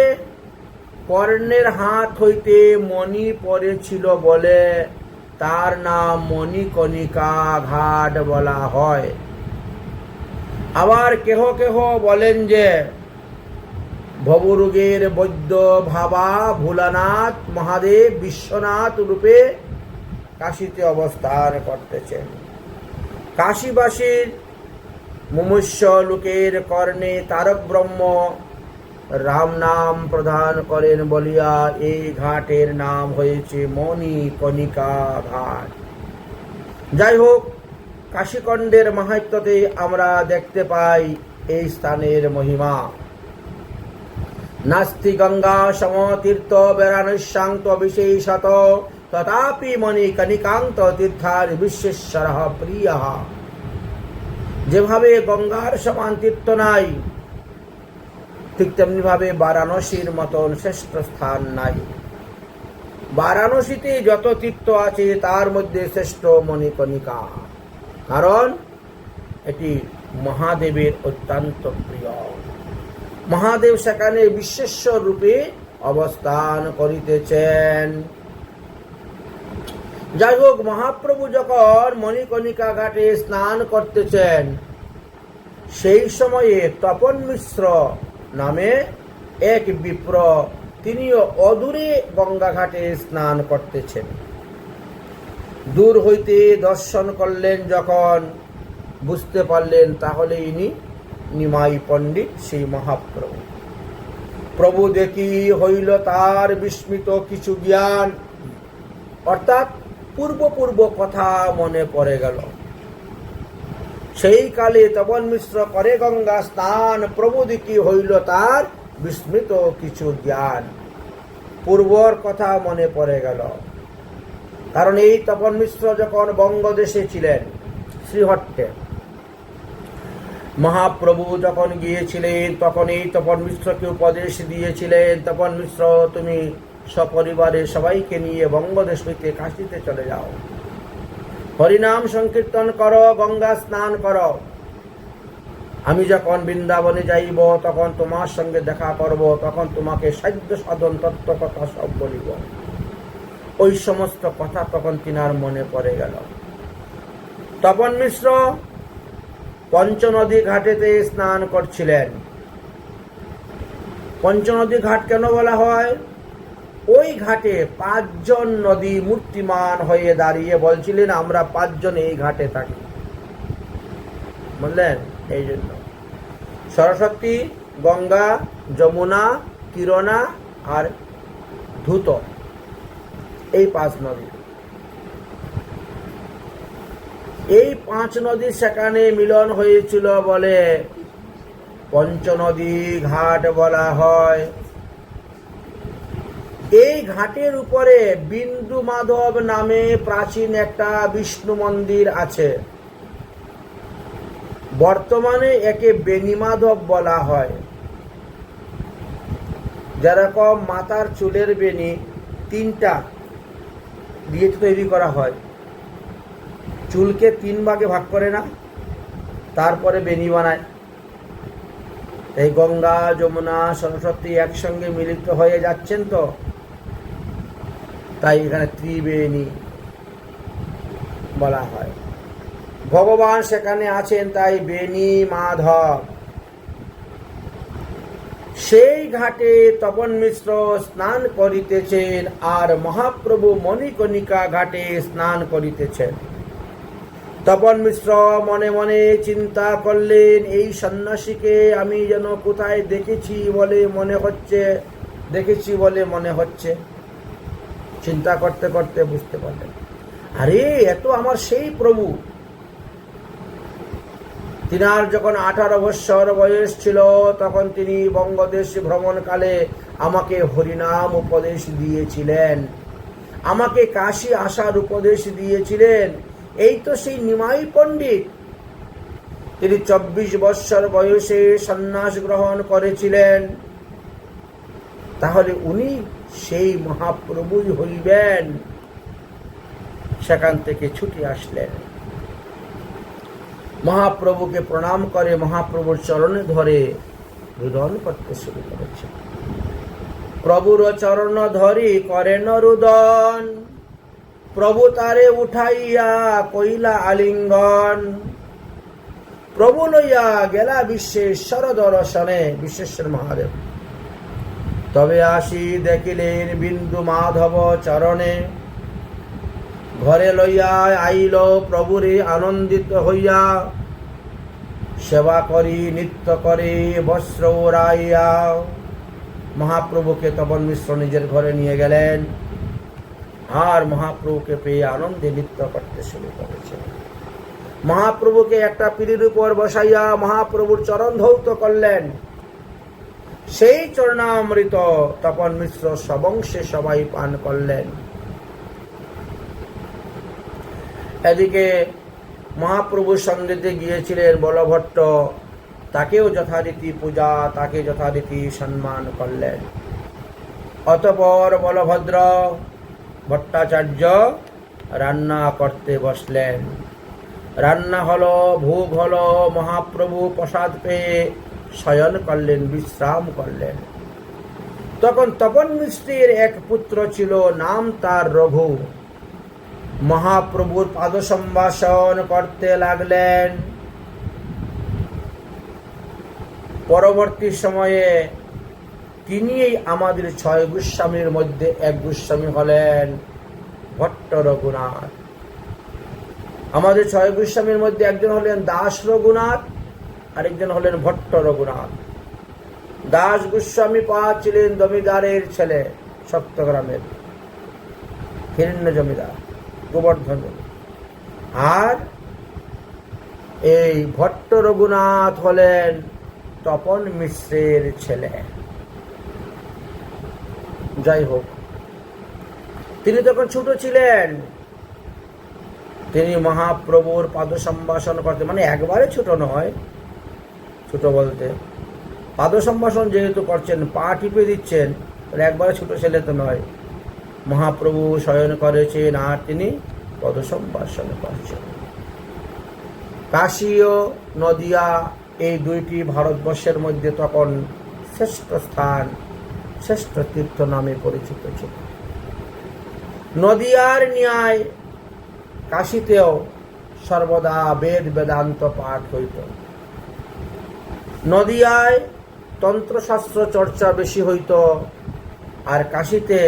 কর্ণের হাত হইতে মণি পড়েছিল বলে তার নাম মণিকণিকা ঘাট বলা হয়। আবার কেহ কেহ বলেন যে ভবরোগের বৈদ্য ভাবা ভোলানাথ মহাদেব বিশ্বনাথ রূপে কাশীতে অবস্থান করতেছেন। কাশীবাসীর মুমুষ্য লোকের কর্ণে তারক ব্রহ্ম রাম নাম প্রদান করেন বলিয়া এই ঘাটের নাম হয়েছে মণিকণিকা ঘাট। যাই হোক, কাশীখণ্ডের মাহাত্ম্যতে আমরা দেখতে পাই এই স্থানের মহিমা। নাস্তি গঙ্গা সমতীর্থ বেরানুষ্যান্ত বিশেষত তথাপি মণিকণিকান্ত তীর্থার বিশ্বেশ্বর প্রিয়। যেভাবে গঙ্গার সমান তীর্থ নাই, ঠিক তেমনি ভাবে বারাণসীর মতন শ্রেষ্ঠ স্থান নাই। বারাণসীতে যত তীর্থ আছে তার মধ্যে শ্রেষ্ঠ মণিকণিকা, কারণ এটি মহাদেবের অত্যন্ত প্রিয়। মহাদেব সেখানে বিশ্বেশ্বর রূপে অবস্থান করিতেছেন। যাই হোক, মহাপ্রভু যখন মণিকণিকা ঘাটে স্নান করতেছেন, সেই সময়ে তপন মিশ্র নামে এক বিপ্র, তিনিও অদূরে গঙ্গা ঘাটে স্নান করতেছেন। দূর হইতে দর্শন করলেন যখন, বুঝতে পারলেন তাহলে ইনি নিমাই পণ্ডিত সেই মহাপ্রভু। প্রভু দেখি হইল তার বিস্মিত কিছু জ্ঞান, অর্থাৎ পূর্ব কথা মনে পড়ে গেল। সেই কালে তপন মিশ্র করে গঙ্গা স্নান, প্রভু দেখি হইল তার বিস্মিত কিছু জ্ঞান। পূর্বর কথা মনে পড়ে গেল, কারণ এই তপন মিশ্র যখন বঙ্গদেশে ছিলেন, শ্রীহট্টে মহাপ্রভু যখন গিয়েছিলেন, তখন এই তপন মিশ্রকে উপদেশ দিয়েছিলেন, তপন মিশ্র তুমি সপরিবারে সবাইকে নিয়ে বঙ্গদেশ হইতে কাশীতে চলে যাও, হরিনাম সংকীর্তন করো, গঙ্গা স্নান করো। আমি যখন বৃন্দাবনে যাইব তখন তোমার সঙ্গে দেখা করব, তখন তোমাকে সাধ্য সাধন তত্ত্ব কথা সব বলিব। ওই সমস্ত কথা তখন তিনার মনে পড়ে গেল। তপন মিশ্র পঞ্চনদী ঘাটেতে স্নান করছিলেন। পঞ্চনদী ঘাট কেন বলা হয়? ওই ঘাটে 5 জন নদী মূর্তিমান হয়ে দাঁড়িয়ে বলছিলেন আমরা 5 জন এই ঘাটে থাকি, বুঝলেন? এই জন্য সরস্বতী, গঙ্গা, যমুনা, কিরণা আর ধূত, এই 5 নদী। এই 5 নদী সেখানে মিলন হয়েছিল বলে পঞ্চনদী ঘাট বলা হয়। এই ঘাটের উপরে বিন্দু মাধব নামে প্রাচীন একটা বিষ্ণু মন্দির আছে। বর্তমানে একে বেনি মাধব বলা হয়। যেরকম মাথার চুলের বেনি 3টা দিয়ে তৈরি করা হয়, চুলকে 3 ভাগে ভাগ করে না, তারপরে বেনি বানায়। এই গঙ্গা, যমুনা, সরস্বতী একসঙ্গে মিলিত হয়ে যাচ্ছেন, তো তাই এখানে ত্রিবেণী বলা হয়। ভগবান সেখানে আছেন, তাই বেনি মাধব। সেই ঘাটে তপন মিশ্র স্নান করিতেছেন, আর মহাপ্রভু মণিকণিকা ঘাটে স্নান করিতেছেন। তপন মিশ্র মনে মনে চিন্তা করলেন, এই সন্ন্যাসীকে আমি যেন কোথায় দেখেছি বলে মনে হচ্ছে। চিন্তা করতে করতে বুঝতে পারলেন, আরে এত আমার সেই প্রভু। তিনার যখন 18 বৎসর বয়স ছিল, তখন তিনি বঙ্গদেশ ভ্রমণকালে আমাকে হরিনাম উপদেশ দিয়েছিলেন, আমাকে কাশী আসার উপদেশ দিয়েছিলেন। এই তো সেই নিমাই পণ্ডিত। তিনি 24 বৎসর বয়সে সন্ন্যাস গ্রহণ করেছিলেন। তাহলে উনি সেই মহাপ্রভুই হইবেন। সেখান থেকে ছুটে আসলেন, মহাপ্রভুকে প্রণাম করে মহাপ্রভুর চরণে ধরে রুদন করতে শুরু করেছে। প্রভুর চরণ ধরি করেন রুদন, প্রভু তারে উঠাইয়া কইলা আলিঙ্গন। প্রভু লইয়া গেলা বিশ্বেশ্বর দর্শনে, বিশ্বেশ্বর মহাদেব। তবে আসি দেখিলেন বিন্দু মাধব চরণে, ঘরে লইয়া আইল প্রভুরে আনন্দিত হইয়া। সেবা করি নিত্য করে বস্ত্র ওড়াইয়া। মহাপ্রভুকে তপন মিশ্র নিজের ঘরে নিয়ে গেলেন, আর মহাপ্রভুকে পেয়ে আনন্দে নৃত্য করতে শুরু করেছে। মহাপ্রভুকে একটা পিঁড়ির উপর বসাইয়া মহাপ্রভুর চরণ ধৌত করলেন। সেই চরণামৃত তপন মিশ্র সবংশে সবাই পান করলেন। এদিকে মহাপ্রভুর সঙ্গেতে গিয়েছিলেন বলভট্ট, তাকেও যথারীতি পূজা, তাকে যথারীতি সম্মান করলেন। অতঃপর বলভদ্র ভট্টাচার্য রান্না করতে বসলেন। রান্না হলো, ভোগ হলো, মহাপ্রভু প্রসাদ পেয়ে শয়ন করলেন, বিশ্রাম করলেন। তখন তপন মিশ্রের এক পুত্র ছিল, নাম তার রঘু। মহাপ্রভুর পাদ সম্ভাষণ করতে লাগলেন। পরবর্তী সময়ে তিনি এই আমাদের 6 গোস্বামীর মধ্যে এক গোস্বামী হলেন ভট্ট রঘুনাথ। আমাদের 6 গোস্বামীর মধ্যে একজন হলেন দাস রঘুনাথ, আরেকজন হলেন ভট্ট রঘুনাথ। দাস গোস্বামী ছিলেন জমিদারের ছেলে, সপ্তগ্রামের হিরণ্য জমিদার, গোবর্ধন। আর এই ভট্ট রঘুনাথ হলেন তপন মিশ্রের ছেলে। যাই হোক, তিনি তখন ছোট ছিলেন। তিনি মহাপ্রভুর পাদ সম্ভাষণ করতে, মানে একবারে ছোট নয়, ছোট বলতে পাদ সম্ভাষণ যেহেতু করছেন, পা টিপে দিচ্ছেন, একবারে ছোট ছেলে তো নয়। মহাপ্রভু শয়ন করেছেন আর তিনি পদ সম্ভাষণ করছেন। কাশী ও নদিয়া এই দুইটি ভারতবর্ষের মধ্যে তখন শ্রেষ্ঠ স্থান, শ্রেষ্ঠ তীর্থ নামে পরিচিত ছিল। নদিয়ার ন্যায় কাশীতেও সর্বদা বেদ বেদান্ত পাঠ হইত। নদিয়ায় তন্ত্রশাস্ত্র চর্চা বেশি হইত, আর কাশীতে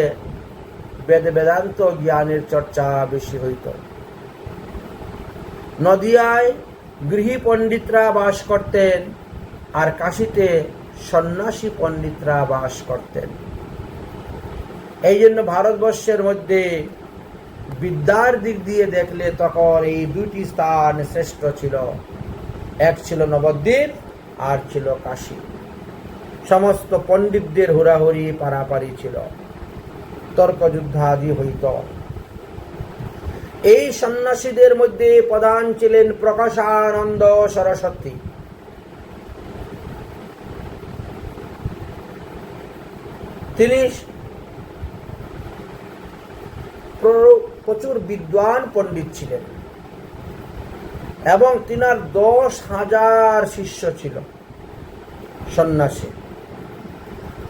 বেদ বেদান্ত জ্ঞানের চর্চা বেশি হইত। নদিয়ায় গৃহী পণ্ডিতরা বাস করতেন, আর কাশীতে সন্ন্যাসী পণ্ডিতরা বাস করতেন। এই জন্য ভারতবর্ষের মধ্যে বিদ্যার দিক দিয়ে দেখলে তখন এই দুইটি স্থান শ্রেষ্ঠ ছিল। এক ছিল নবদ্বীপ, আর ছিল কাশী। সমস্ত পণ্ডিতদের হুড়াহুড়ি পারাপারি ছিল, তর্কযুদ্ধ আদি হইত। এই সন্ন্যাসীদের মধ্যে প্রধান ছিলেন প্রকাশানন্দ সরস্বতী। তিনি প্রচুর বিদ্বান পণ্ডিত ছিলেন এবং তিনার 10,000 শিষ্য ছিল, সন্ন্যাসী।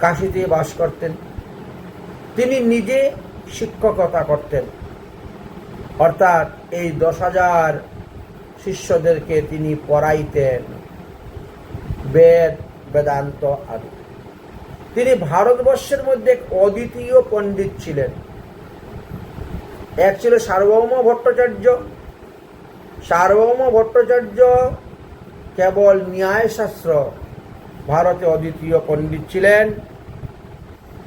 কাশীতে বাস করতেন। তিনি নিজে শিক্ষকতা করতেন, অর্থাৎ এই 10,000 শিষ্যদেরকে তিনি পড়াইতেন বেদ বেদান্ত আদি। তিনি ভারতবর্ষের মধ্যে অদ্বিতীয় পণ্ডিত ছিলেন। এক ছিল সার্বভৌম ভট্টাচার্য। সার্বভৌম ভট্টাচার্য কেবল ন্যায়শাস্ত্র ভারতে অদ্বিতীয় পণ্ডিত ছিলেন,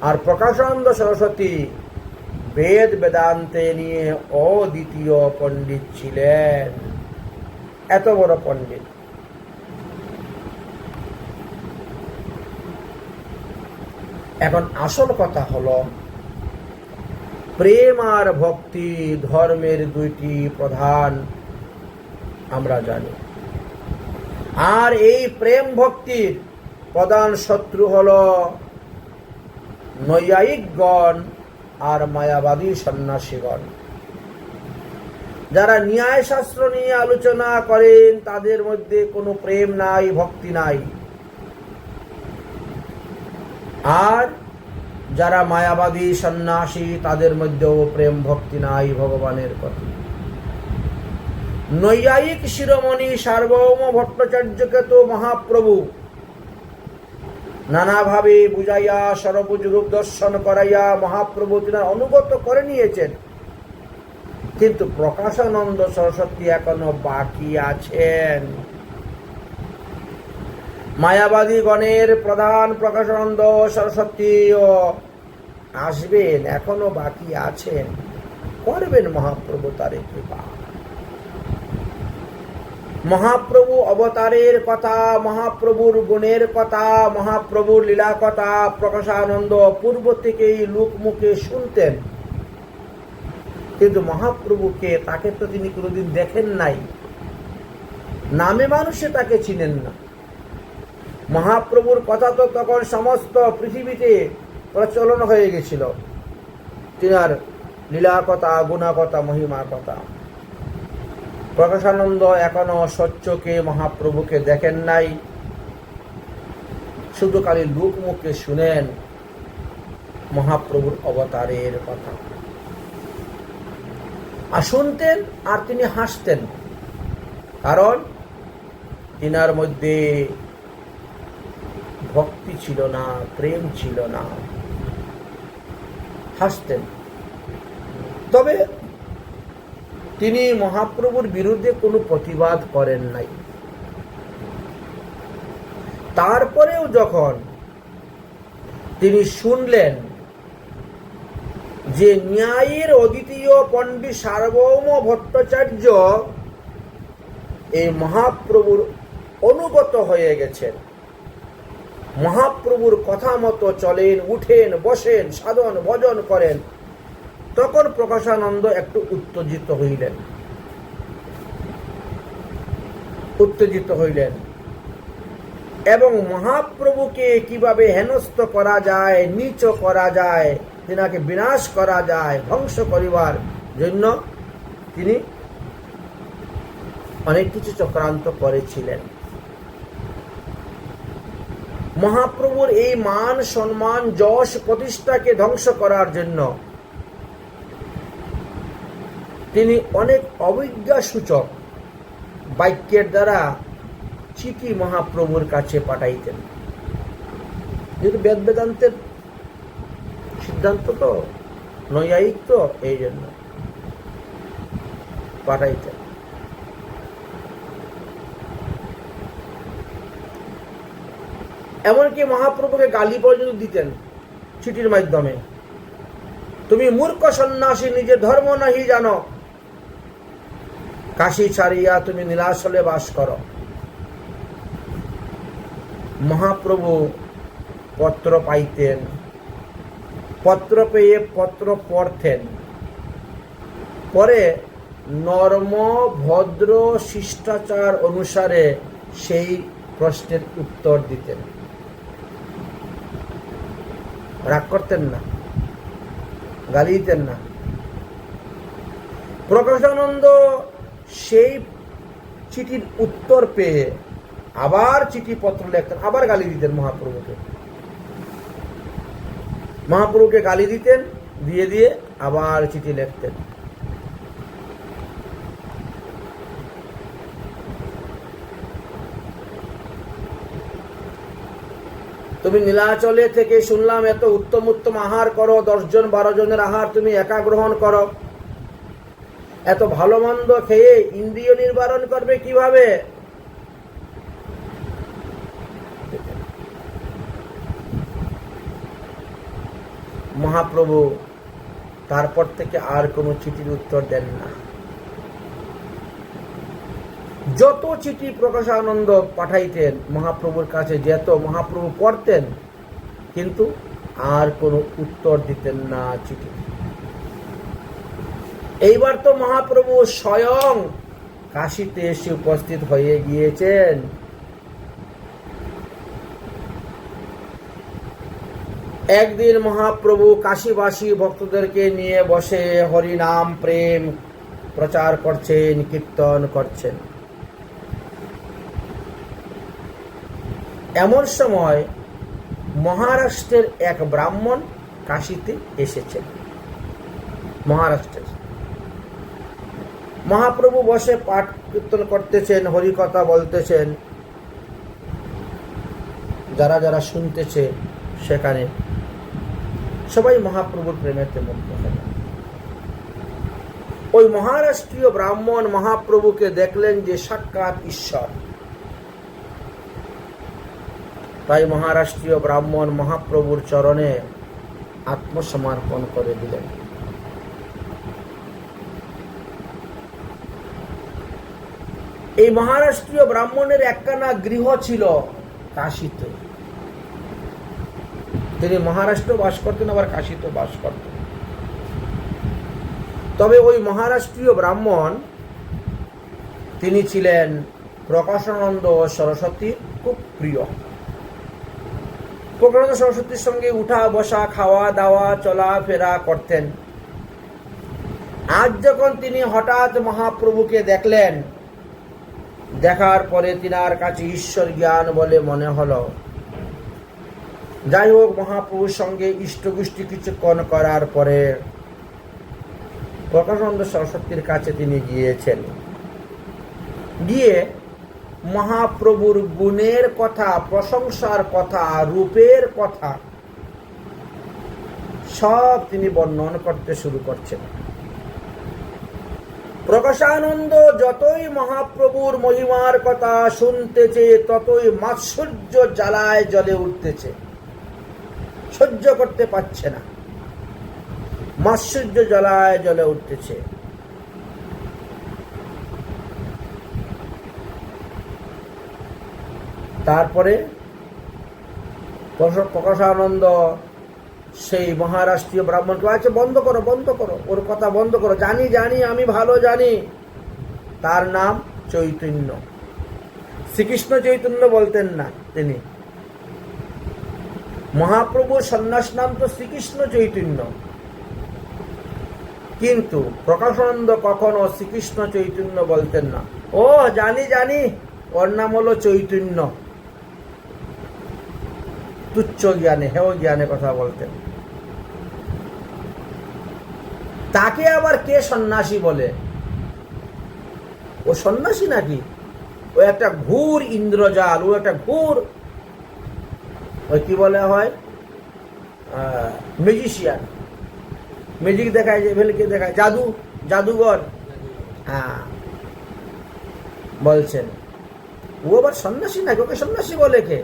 আর প্রকাশানন্দ সরস্বতী বেদ বেদান্তে নিয়ে অদ্বিতীয় পণ্ডিত ছিলেন। এত বড় পণ্ডিত। এখন আসল কথা হলো, প্রেম আর ভক্তি ধর্মের দুইটি প্রধান আমরা জানি। আর এই প্রেম ভক্তির প্রধান শত্রু হল নৈয়ায়িকগণ আর মায়াবাদী সন্ন্যাসীগণ। যারা ন্যায় শাস্ত্র নিয়ে আলোচনা করেন তাদের মধ্যে কোনো প্রেম নাই, ভক্তি নাই। আর যারা মায়াবাদী সন্ন্যাসী তাদের মধ্যেও প্রেম ভক্তি নাই ভগবানের প্রতি। নৈয়ায়িক শিরোমণি সার্বভৌম ভট্টাচার্যকে তো মহাপ্রভু নানাভাবে বুঝাইয়া সর্বজ রূপ দর্শন করাইয়া মহাপ্রভু তিনার অনুগত করে নিয়েছেন, কিন্তু প্রকাশানন্দ সরস্বতী এখনো বাকি আছেন। মায়াবাদী গণের প্রধান প্রকাশানন্দ সরস্বতীও আসবেন, এখনো বাকি আছেন। করবেন মহাপ্রভু তারে কৃপা। মহাপ্রভু অবতারের কথা, মহাপ্রভুর গুণের কথা, মহাপ্রভুর লীলা কথা প্রকাশানন্দ পূর্ব থেকেই লোকমুখে শুনতেন, কিন্তু মহাপ্রভুকে তাকে তো তিনি কোনোদিন দেখেন নাই, নামে মানুষে তাকে চিনেন না। মহাপ্রভুর কথা তো তখন সমস্ত পৃথিবীতে প্রচলন হয়ে গেছিল, তিনার লীলা কথা, গুণা কথা, মহিমা কথা। প্রকাশানন্দ এখনো স্বচ্ছকে মহাপ্রভুকে দেখেন নাই, শুধু খালি লোকমুখে শুনেন মহাপ্রভুর অবতারের কথা। আর শুনতেন আর তিনি হাসতেন, কারণ তিনার মধ্যে ভক্তি ছিল না, প্রেম ছিল না, হাসতেন। তবে তিনি মহাপ্রভুর বিরুদ্ধে কোনো প্রতিবাদ করেন নাই। তারপরেও যখন তিনি শুনলেন যে ন্যায়ের অদ্বিতীয় পণ্ডিত সার্বভৌম ভট্টাচার্য এই মহাপ্রভুর অনুগত হয়ে গেছেন, মহাপ্রভুর কথা মতো চলেন, উঠেন, বসেন, সাধন ভজন করেন, তখন প্রকাশানন্দ একটু উত্তেজিত হইলেন এবং মহাপ্রভুকে কিভাবে হেনস্থ করা যায়, নীচ করা যায়, তিনাকে বিনাশ করা যায়, ধ্বংস করিবার জন্য তিনি অনেক কিছু চক্রান্ত করেছিলেন। মহাপ্রভুর এই মান সম্মান যশ প্রতিষ্ঠাকে ধ্বংস করার জন্য তিনি অনেক অবিজ্ঞাসূচক বাক্যের দ্বারা চিঠি মহাপ্রভুর কাছে পাঠাইতেন। যেহেতু বেদ বেদান্তের সিদ্ধান্ত তো নৈয়ায়িক, তো এই জন্য পাঠাইতেন। এমনকি মহাপ্রভুকে গালি পর্যন্ত দিতেন চিঠির মাধ্যমে। তুমি মূর্খ সন্ন্যাসী, নিজের ধর্ম নাহি জানো, কাশী ছাড়িয়া তুমি নীলাচলে বাস করো। মহাপ্রভু পত্র পাইতেন, পত্র পেয়ে পত্র পড়তেন, পরে নর্ম ভদ্র শিষ্টাচার অনুসারে সেই প্রশ্নের উত্তর দিতেন। রাগ করতেন না, গালি দিতেন না। প্রকাশানন্দ সেই চিঠির উত্তর পেয়ে আবার চিঠিপত্র লিখতেন, আবার গালি দিতেন মহাপ্রভুকে। মহাপ্রভুকে গালি দিতেন, দিয়ে আবার চিঠি লিখতেন। তুমি নীলাচলে থেকে শুনলাম এত উত্তম উত্তম আহার করো, 10 জন 12 জনের আহার তুমি একা গ্রহণ করো। এত ভালো মন্দ খেয়ে ইন্দ্রিয় নির্বারণ করবে কিভাবে? মহাপ্রভু তারপর থেকে আর কোনো চিঠির উত্তর দেন না। যত চিঠি প্রকাশানন্দ পাঠাইতেন মহাপ্রভুর কাছে যেত, মহাপ্রভু পড়তেন, কিন্তু আর কোনো উত্তর দিতেন না চিঠি। এইবার তো মহাপ্রভু স্বয়ং কাশীতে এসে উপস্থিত হয়ে গিয়েছেন। একদিন মহাপ্রভু কাশীবাসী ভক্তদেরকে নিয়ে বসে হরিনাম প্রেম প্রচার করছেন, কীর্তন করছেন। এমন সময় মহারাষ্ট্রের এক ব্রাহ্মণ কাশীতে এসেছেন। মহারাষ্ট্রের মহাপ্রভু বসে পাঠ কীর্তন করতেছেন, হরিকথা বলতেছেন। যারা যারা শুনতেছে সেখানে সবাই মহাপ্রভুর প্রেমেতে মুগ্ধ হলেন। ওই মহারাষ্ট্রীয় ব্রাহ্মণ মহাপ্রভুকে দেখলেন যে সাক্ষাৎ ঈশ্বর। তাই মহারাষ্ট্রীয় ব্রাহ্মণ মহাপ্রভুর চরণে আত্মসমর্পণ করে দিলেন। এই মহারাষ্ট্রীয় ব্রাহ্মণের একখানা গৃহ ছিল কাশীতে। তিনি মহারাষ্ট্র বাস করতেন, আবার কাশীতে বাস করতেন। তবে ওই মহারাষ্ট্রীয় ব্রাহ্মণ তিনি ছিলেন প্রকাশানন্দ সরস্বতীর খুব প্রিয়। প্রকাশানন্দ সরস্বতীর সঙ্গে উঠা বসা, খাওয়া দাওয়া, চলাফেরা করতেন। আজ যখন তিনি হঠাৎ মহাপ্রভুকে দেখলেন, দেখার পরে তিনার কাছে ঈশ্বর জ্ঞান বলে মনে হলো। যাই হোক, মহাপ্রভুর সঙ্গে ইষ্টগুষ্টি কিছুক্ষণ করার পরে প্রকাশানন্দ সরস্বতীর কাছে তিনি গিয়েছেন। গিয়ে মহাপ্রভুর গুণের কথা, প্রশংসার কথা, রূপের কথা সব তিনি বর্ণন করতে শুরু করছেন। প্রকাশানন্দ যতই মহাপ্রভুর মহিমার কথা শুনতেছে ততই মাৎসর্য জ্বালায় জ্বলে উঠতেছে, সহ্য করতে পারছে না, মাৎসর্য জ্বালায় জ্বলে উঠতেছে। তারপরে প্রকাশানন্দ সেই মহারাষ্ট্রীয় ব্রাহ্মণকে আছে, বন্ধ করো, বন্ধ করো, ওর কথা বন্ধ করো, জানি জানি, আমি ভালো জানি। তার নাম চৈতন্য। শ্রীকৃষ্ণ চৈতন্য বলতেন না তিনি। মহাপ্রভুর সন্ন্যাস নাম তো শ্রীকৃষ্ণ চৈতন্য, কিন্তু প্রকাশানন্দ কখনো শ্রীকৃষ্ণ চৈতন্য বলতেন না। ও জানি জানি, ওর নাম হলো চৈতন্য। তুচ্ছ জ্ঞানে, হেয় জ্ঞানে কথা বলতেন। তাকে আবার কে সন্ন্যাসী বলে? ও সন্ন্যাসী নাকি? ও একটা ঘুর ইন্দ্রজাল, ও একটা ঘুর, ওই কি বলা হয়, ম্যাজিশিয়ান। ম্যাজিক দেখায়, যে ভেলকে দেখায়, জাদু, জাদুঘর। হ্যাঁ, বলছেন ও আবার সন্ন্যাসী নাকি? ওকে সন্ন্যাসী বলে কে?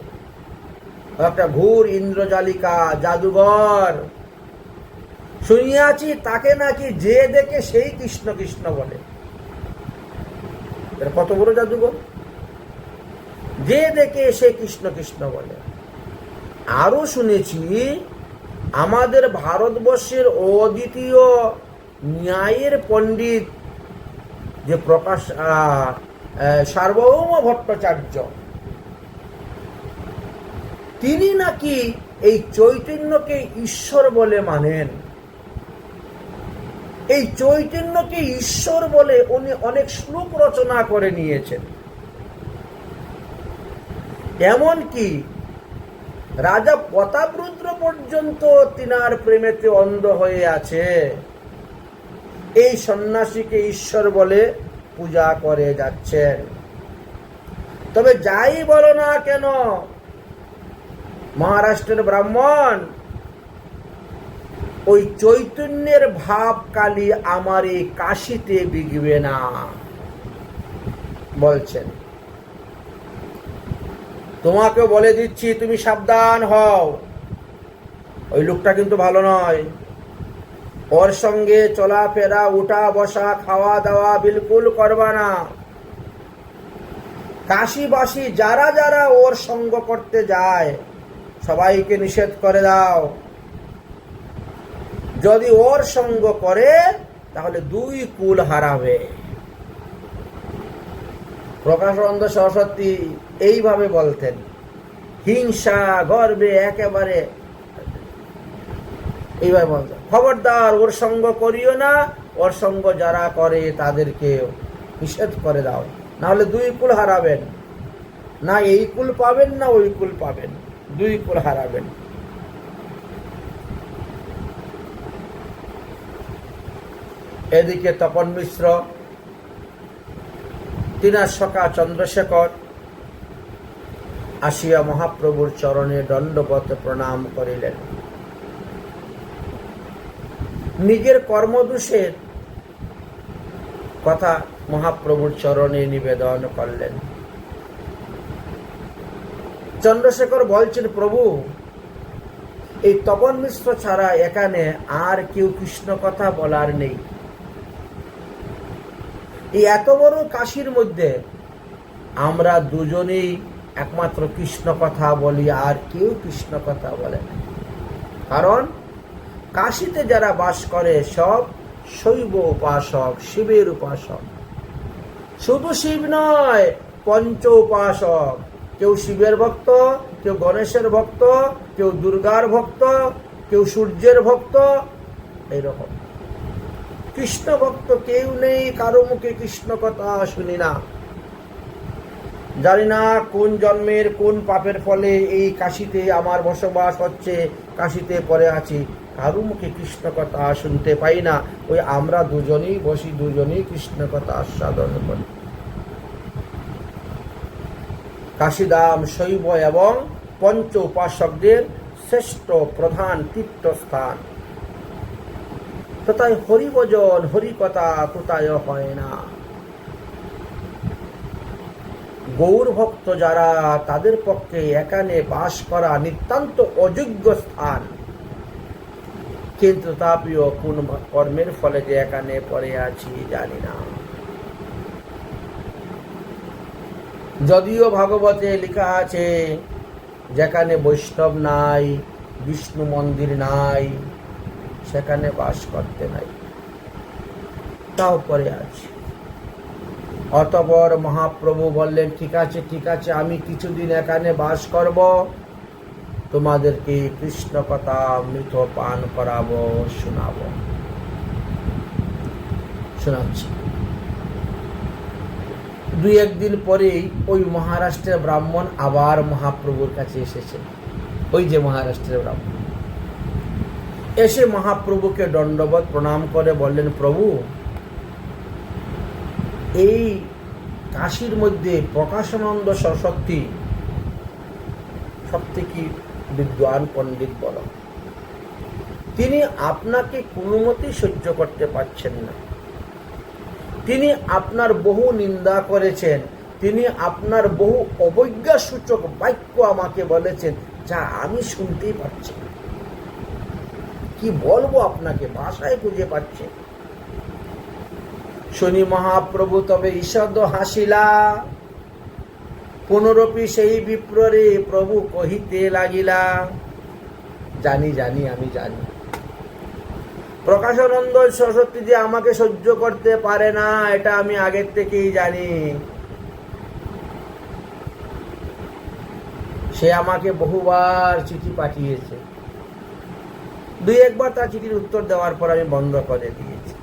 একটা ঘুর ইন্দ্রজালিকা, জাদুঘর। শুনিয়াছি তাকে নাকি যে দেখে সেই কৃষ্ণ কৃষ্ণ বলে। কত বড় জাদুঘর! যে দেখে সে কৃষ্ণ কৃষ্ণ বলে। আরো শুনেছি আমাদের ভারতবর্ষের অদ্বিতীয় ন্যায়ের পণ্ডিত যে প্রকাশ সার্বভৌম ভট্টাচার্য, তিনি নাকি এই চৈতন্যকে ঈশ্বর বলে মানেন। এই চৈতন্যকে ঈশ্বর বলে উনি অনেক শ্লোক রচনা করে নিয়েছেন। এমনকি রাজা প্রতাপরুদ্র পর্যন্ত তিনার প্রেমেতে অন্ধ হয়ে আছে। এই সন্ন্যাসীকে ঈশ্বর বলে পূজা করে যাচ্ছেন। তবে যাই বলো না কেন, মহারাষ্ট্রের ব্রাহ্মণ, ওই চৈতন্যের ভাব কালী আমার এই কাশিতে বিগবে না বলছেন। তোমাকে বলে দিচ্ছি, তুমি সাবধান হও। ওই লোকটা কিন্তু ভালো নয়। ওর সঙ্গে চলাফেরা, উঠা বসা, খাওয়া দাওয়া বিলকুল করবা না। কাশীবাসী যারা যারা ওর সঙ্গ করতে যায় সবাইকে নিষেধ করে দাও। যদি ওর সঙ্গ করে তাহলে 2 কুল হারাবে। প্রকাশানন্দ সরস্বতী এইভাবে বলতেন। হিংসা গর্বে একেবারে এইভাবে বলতেন, খবরদার ওর সঙ্গ করিও না, ওর সঙ্গ যারা করে তাদেরকে নিষেধ করে দাও, না হলে 2 কুল হারাবেন। না এই কুল পাবেন, না ওই কুল পাবেন, 2 কুল হারাবেন। এদিকে তপন মিশ্র, তিনার সখা চন্দ্রশেখর আসিয়া মহাপ্রভুর চরণে দণ্ডবত প্রণাম করিলেন। নিজের কর্মদোষের কথা মহাপ্রভুর চরণে নিবেদন করলেন। চন্দ্রশেখর বলছেন, প্রভু, এই তপন মিশ্র ছাড়া এখানে আর কেউ কৃষ্ণ কথা বলার নেই। এই এত বড় কাশীর মধ্যে আমরা দুজনেই একমাত্র কৃষ্ণ কথা বলি, আর কেউ কৃষ্ণ কথা বলে না। কারণ কাশীতে যারা বাস করে সব শৈব উপাসক, শিবের উপাসক। শুধু শিব নয়, পঞ্চ উপাসক। কেউ শিবের ভক্ত, কেউ গণেশের ভক্ত, কেউ দুর্গার ভক্ত, কেউ সূর্যের ভক্ত, এইরকম। কৃষ্ণ ভক্ত কেউ নেই, কারো মুখে কৃষ্ণ কথা শুনি না। জানি না কোন জন্মের কোন পাপের ফলে এই কাশীতে আমার বসবাস হচ্ছে, কাশীতে পড়ে আছি, কারো মুখে কৃষ্ণ কথা শুনতে পাই না। ওই আমরা দুজনেই বসি, দুজনেই কৃষ্ণ কথা আস্বাদন করি। কাশীধাম শৈব এবং পঞ্চ উপাসকদের শ্রেষ্ঠ প্রধান তীর্থস্থান। তথায় হরিভজন হরিকথা কোথায় হয় না। গৌর ভক্ত যারা, তাদের পক্ষে এখানে বাস করা নিতান্ত অযোগ্য স্থান। কিন্তু তাপিও কোন কর্মের ফলে যে এখানে পড়ে আছি জানি না। যদিও ভাগবতে লেখা আছে যেখানে বৈষ্ণব নাই, বিষ্ণু মন্দির নাই, সেখানে বাস করতে নাই, তাও পরে আছে। অতঃপর মহাপ্রভু বললেন, ঠিক আছে ঠিক আছে, আমি কিছুদিন এখানে বাস করব, তোমাদেরকে কৃষ্ণ কথা অমৃত পান করাবো, শোনাবো। শোনাচ্ছি। দুই একদিন পরেই ওই মহারাষ্ট্রের ব্রাহ্মণ আবার মহাপ্রভুর কাছে এসেছে। ওই যে মহারাষ্ট্রের ব্রাহ্মণ এসে মহাপ্রভুকে দণ্ডবত প্রণাম করে বললেন, প্রভু, এই কাশীর মধ্যে প্রকাশানন্দ সরস্বতী সবথেকে বিদ্বান পণ্ডিত বল, তিনি আপনাকে কোনো মতেই সহ্য করতে পারছেন না। তিনি আপনার বহু নিন্দা করেছেন, তিনি আপনার বহু অবজ্ঞা সূচক বাক্য আমাকে বলেছেন, যা আমি শুনতেই পাচ্ছি না। কি বলবো আপনাকে, ভাষায় খুঁজে পাচ্ছি। শুনি মহাপ্রভু তবে ঈষদ হাসিলা, পুনরপি সেই বিপ্ররে প্রভু কহিতে লাগিলা, জানি জানি আমি জানি প্রকাশানন্দ সরস্বতী যে আমাকে সহ্য করতে পারে না, এটা আমি আগের থেকেই জানি। সে আমাকে বহুবার চিঠি পাঠিয়েছে, দুই একবার তার চিঠির উত্তর দেওয়ার পর আমি বন্ধ করে দিয়েছি।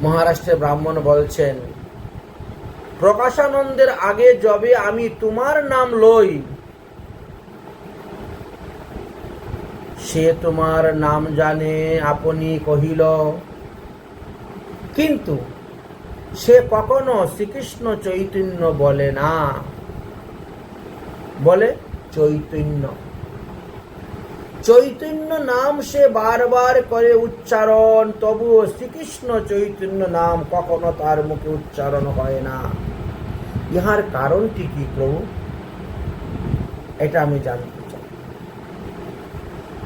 মহারাষ্ট্রের ব্রাহ্মণ বলছেন, প্রকাশানন্দের আগে যবে আমি তোমার নাম লই, সে তোমার নাম জানে আপনি কহিল, কিন্তু সে কখনো শ্রীকৃষ্ণ চৈতন্য বলে না, বলে চৈতন্য। চৈতন্য নাম সে বারবার করে উচ্চারণ, তবুও শ্রীকৃষ্ণ চৈতন্য নাম কখনো তার মুখে উচ্চারণ হয় না। ইহার কারণটি কি প্রভু? এটা আমি জানতে চাই।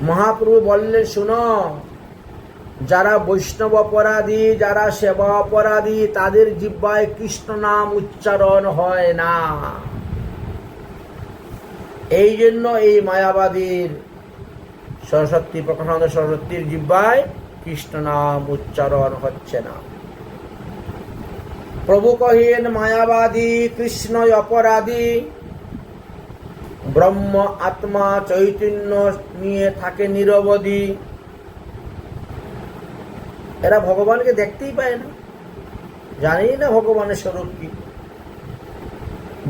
মহাপ্রভু বললেন, শুনো, যারা বৈষ্ণব অপরাধী, যারা সেবা অপরাধী, তাদের জিহ্বায় কৃষ্ণ নাম উচ্চারণ হয় না। এই জন্য এই মায়াবাদীর সরস্বতী, প্রকাশানন্দ সরস্বতীর জিহ্বায় কৃষ্ণ নাম উচ্চারণ হচ্ছে না। প্রভু কহেন, মায়াবাদী কৃষ্ণ অপরাধী, ব্রহ্ম আত্মা চৈতন্য নিয়ে থাকে নিরবধি। এরা ভগবানকে দেখতেই পায় না, জানি না ভগবানের স্বরূপ কি।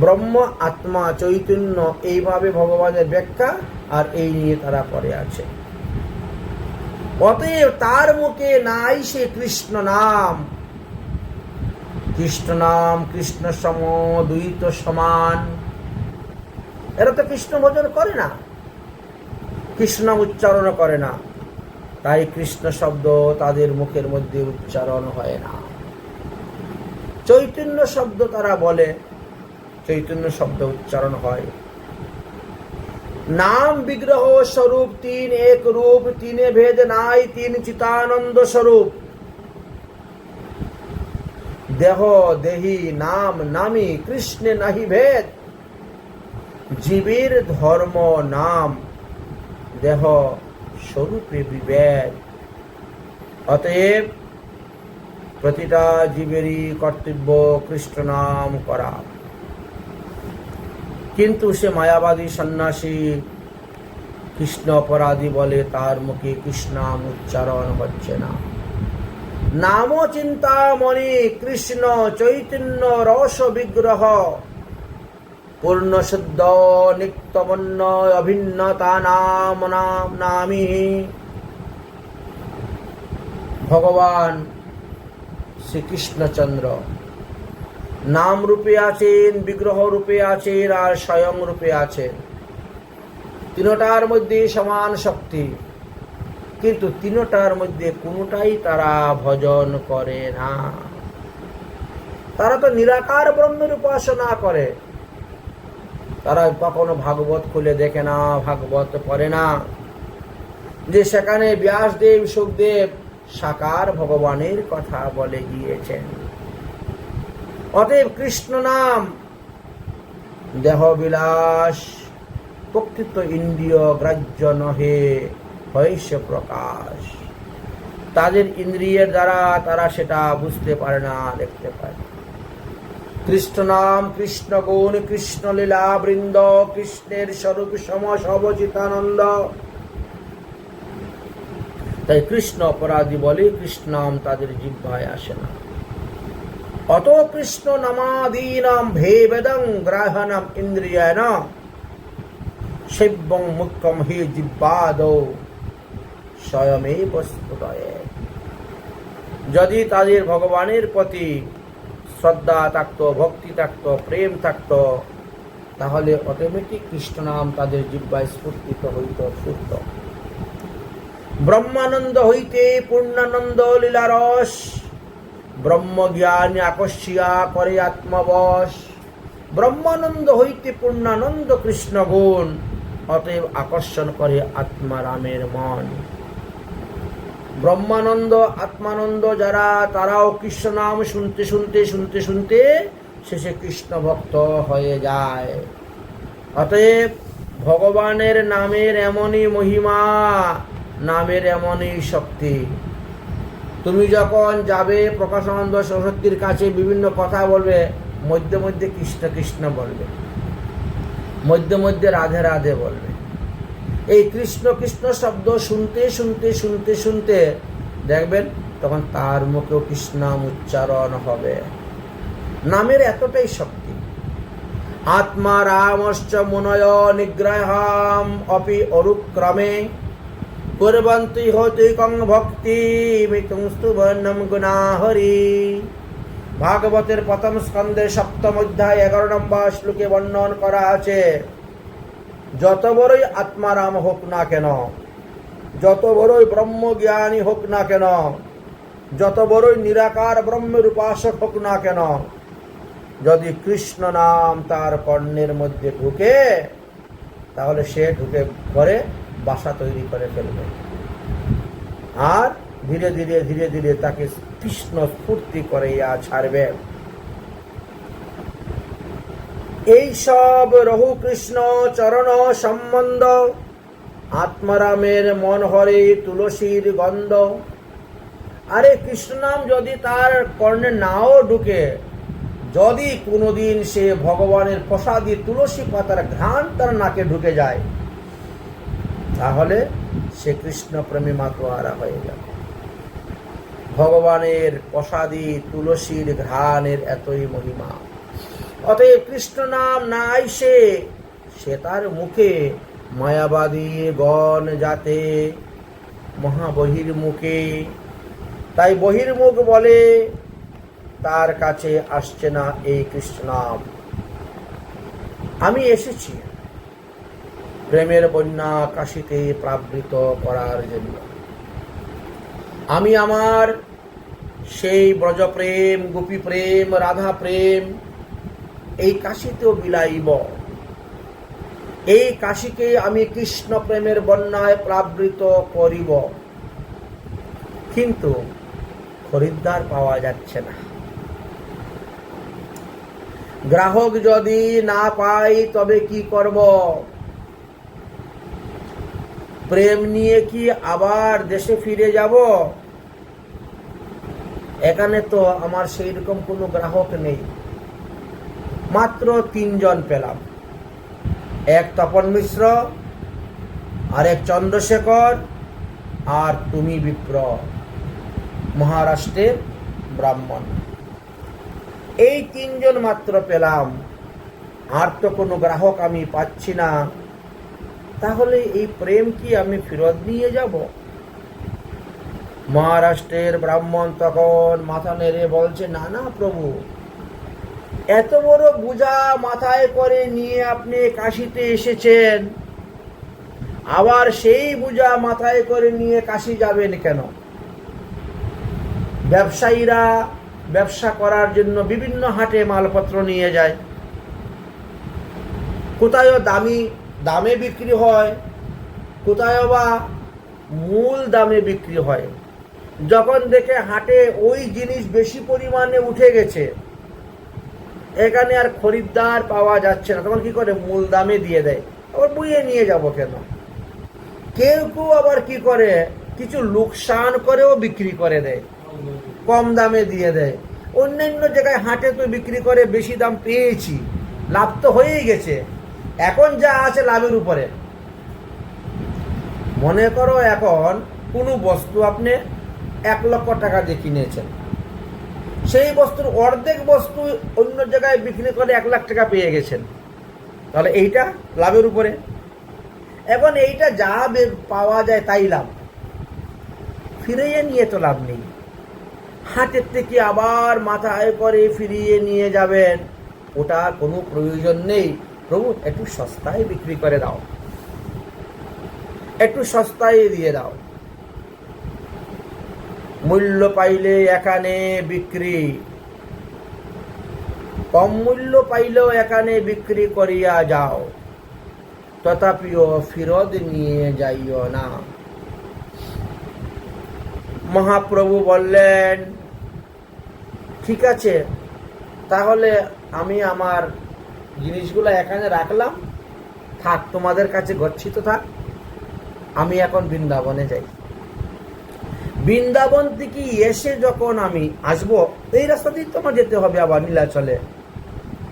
ব্রহ্ম আত্মা চৈতন্য, এইভাবে ভগবানের ব্যাখ্যা, আর এই নিয়ে তারা পড়ে আছে। অতএব তার মুখে নাই সে কৃষ্ণ নাম। কৃষ্ণ নাম কৃষ্ণ সম, দ্বৈত সমান। এরা তো কৃষ্ণ ভজন করে না, কৃষ্ণ নাম উচ্চারণ করে না, তাই কৃষ্ণ শব্দ তাদের মুখের মধ্যে উচ্চারণ হয় না। চৈতন্য শব্দ তারা বলে, চৈতন্য শব্দ উচ্চারণ হয়। নাম বিগ্রহ স্বরূপ তিন এক রূপ, তিনে ভেদ নাই, তিন চিতানন্দ স্বরূপ। দেহ দেহি নাম নামি, কৃষ্ণে নাহি ভেদ। জীবের ধর্ম নাম, দেহ স্বরূপে বিভেদ। অতএব প্রতিটা জীবেরই কর্তব্য কৃষ্ণ নাম করা। কিন্তু সে মায়াবাদী সন্ন্যাসী কৃষ্ণ অপরাধী বলে, তার মুখে কৃষ্ণ নাম উচ্চারণ হচ্ছে না। নাম চিন্তামণি কৃষ্ণ চৈতন্য রস বিগ্রহ, পূর্ণ শুদ্ধ নিত্যমন্য অভিন্নতা নাম নাম নামি। ভগবান শ্রীকৃষ্ণচন্দ্র নাম রূপে আছেন, বিগ্রহ রূপে আছেন, আর স্বয়ং রূপে আছেন। তিনটার মধ্যে সমান শক্তি, কিন্তু তিনটার মধ্যে কোনোটাই তারা ভজন করে না। তারা তো নিরাকার ব্রহ্মের উপাসনা করে। তারা কখনো ভাগবত খুলে দেখে না, ভাগবত পড়ে না, যে সেখানে ব্যাসদেব সুখদেব সাকার ভগবানের কথা বলে গিয়েছেন। অতএব কৃষ্ণ নাম দেহ বিলাস, প্রকৃত ইন্দ্রিয় গ্রাহ্য নহে হইছে প্রকাশ। তাদের ইন্দ্রিয়ের দ্বারা তারা সেটা বুঝতে পারে না, দেখতে পায়। কৃষ্ণ নাম, কৃষ্ণ গুণ, কৃষ্ণ লীলা বৃন্দ, কৃষ্ণের স্বরূপ সম সবচিতানন্দ। তাই কৃষ্ণ অপরাধী বলে কৃষ্ণ নাম তাদের জিহ্বায় আসে না। অত কৃষ্ণ নামাদীনাম ভেবেদং গ্রাহণম ইন্দ্রিয়াণ সেব্যং মুখ্যম হি জিহ্বাদৌ স্বয়মেব স্ফুটয়ে। যদি তাদের ভগবানের প্রতি শ্রদ্ধা থাকত, ভক্তি থাকত, প্রেম থাকত, তাহলে অটোমেটিক কৃষ্ণ নাম তাদের জিহ্বায় স্ফুর্তিত হইত, ফুটত। ব্রহ্মানন্দ হইতে পূর্ণানন্দ লীলারস, ব্রহ্মজ্ঞান আকর্ষিয়া করে আত্মবশ। ব্রহ্মানন্দ হইতে পূর্ণানন্দ কৃষ্ণ গুণ, অতএব আকর্ষণ করে আত্মারামের মন। ব্রহ্মানন্দ আত্মানন্দ যারা, তারাও কৃষ্ণ নাম শুনতে শুনতে শুনতে শুনতে শেষে কৃষ্ণ ভক্ত হয়ে যায়। অতএব ভগবানের নামের এমনই মহিমা, নামের এমনই শক্তি। তুমি যখন যাবে প্রকাশানন্দ সরস্বতীর কাছে, বিভিন্ন কথা বলবে, মধ্যে মধ্যে কৃষ্ণ কৃষ্ণ বলবে, মধ্যে মধ্যে রাধে রাধে বলবে। এই কৃষ্ণ কৃষ্ণ শব্দ শুনতে শুনতে শুনতে শুনতে দেখবেন তখন তার মুখেও কৃষ্ণ নাম উচ্চারণ হবে। নামের এতটাই শক্তি। আত্মা রামশ্চ মুনয় নিগ্রহাম অপি অনুক্রমে কুর্বন্তি হতিকং ভক্তি মিতুংস্তু বর্ণম গুণাহরি। ভাগবতের প্রথম স্কন্ধে সপ্তম অধ্যায় 11 নম্বর শ্লোকে বর্ণন করা আছে, যত বড়ই আত্মারাম হোক না কেন, যত বড়ই ব্রহ্মজ্ঞানী হোক না কেন, যত বড়ই নিরাকার ব্রহ্মের উপাসক হোক না কেন, যদি কৃষ্ণ নাম তার কর্ণের মধ্যে ঢুকে, তাহলে সে ঢুকে পরে বাসা তৈরি করে ফেলবে। আর ধীরে ধীরে ধীরে ধীরে তাকে কৃষ্ণ স্ফূর্তি করে ছাড়বে। এই সব রঘু কৃষ্ণ চরণ সম্বন্ধ, আত্মারামের মন হরে তুলসীর গন্ধ। আরে কৃষ্ণ নাম যদি তার কর্ণে নাও ঢুকে, যদি কোনোদিন সে ভগবানের প্রসাদী তুলসী পাতার ঘ্রাণ তার নাকে ঢুকে যায়, তাহলে সে কৃষ্ণ প্রেমী মাতোয়ারা হয়ে যাবে। ভগবানের প্রসাদী তুলসীর ঘ্রাণের এতই মহিমা। অতএব কৃষ্ণ নাম না আইসে, সে তার মুখে মায়াবাদী গণ যাতে মহাবহির্মুখে। তাই বহির্মুখ বলে তার কাছে আসছে না এই কৃষ্ণ নাম। আমি এসেছি প্রেমের বন্যা কাশীতে প্লাবিত করার জন্য। আমি আমার সেই ব্রজপ্রেম, গোপী প্রেম, রাধা প্রেম এই কাশীতেও বিলাইব। এই কাশীকে আমি কৃষ্ণ প্রেমের বন্যায় প্লাবিত করিব। কিন্তু খরিদ্দার পাওয়া যাচ্ছে না। গ্রাহক যদি না পাই তবে কি করব? প্রেম নিয়ে কি আবার দেশে ফিরে যাব? এখানে তো আমার সেই রকম কোনো গ্রাহক নেই। মাত্র 3 জন পেলাম, এক তপন মিশ্র, আর এক চন্দ্রশেখর, আর তুমি বিপ্র, মহারাষ্ট্রের ব্রাহ্মণ। এই 3 জন মাত্র পেলাম, আর তো কোনো গ্রাহক আমি পাচ্ছি না। তাহলে এই প্রেম কি আমি ফেরত নিয়ে যাব? মহারাষ্ট্রের ব্রাহ্মণ তখন মাথা নেড়ে বলছে, না না প্রভু, এত বড় বোঝা মাথায় করে নিয়ে আপনি কাশীতে এসেছেন, আবার সেই বোঝা মাথায় করে নিয়ে কাশী যাবেন কেন? ব্যবসায়ীরা ব্যবসা করার জন্য বিভিন্ন হাটে মালপত্র নিয়ে যায়, কোথায় দামে বিক্রি হয়, কোথায় বা মূল দামে বিক্রি হয়। যখন দেখে হাটে ওই জিনিস বেশি পরিমাণে উঠে গেছে, এখানে আর খরিদ্দার পাওয়া যাচ্ছে না, তখন কি করে? মূল দামে দিয়ে দেয়। আবার বইয়ে নিয়ে যাব কেন? কেউ কেউ আবার কি করে, কিছু লোকসান করেও বিক্রি করে দেয়, কম দামে দিয়ে দেয়। অন্যান্য জায়গায় হাটে তো বিক্রি করে বেশি দাম পেয়েছি, লাভ তো হয়েই গেছে, এখন যা আছে লাভের উপরে। মনে করো এখন কোনো বস্তু আপনি 1,00,000 টাকা দিয়ে কিনেছেন, সেই বস্তুর অর্ধেক বস্তু অন্য জায়গায় বিক্রি করে 1,00,000 টাকা পেয়ে গেছেন, তাহলে এইটা লাভের উপরে। এখন এইটা যা পাওয়া যায় তাই লাভ, ফিরিয়ে নিয়ে তো লাভ নেই। হাটের থেকে আবার মাথায় করে ফিরিয়ে নিয়ে যাবেন, ওটা কোনো প্রয়োজন নেই। প্রভু একটু সস্তায় বিক্রি করে দাও, একটু সস্তায় দিয়ে দাও। মূল্য পাইলে এখানে বিক্রি, কম মূল্য পাইলেও এখানে বিক্রি করিয়া যাও, তথাপিও ফিরত নিয়ে যাইও না। মহাপ্রভু বললেন, ঠিক আছে, তাহলে আমি আমার জিনিসগুলো এখানে রাখলাম, থাক, তোমাদের কাছে গচ্ছিত থাক, আমি এখন বৃন্দাবনে যাই। বৃন্দাবন থেকে এসে যখন আমি আসব, এই রাস্তা দিয়ে তোমার যেতে হবে আবার নীলাচলে,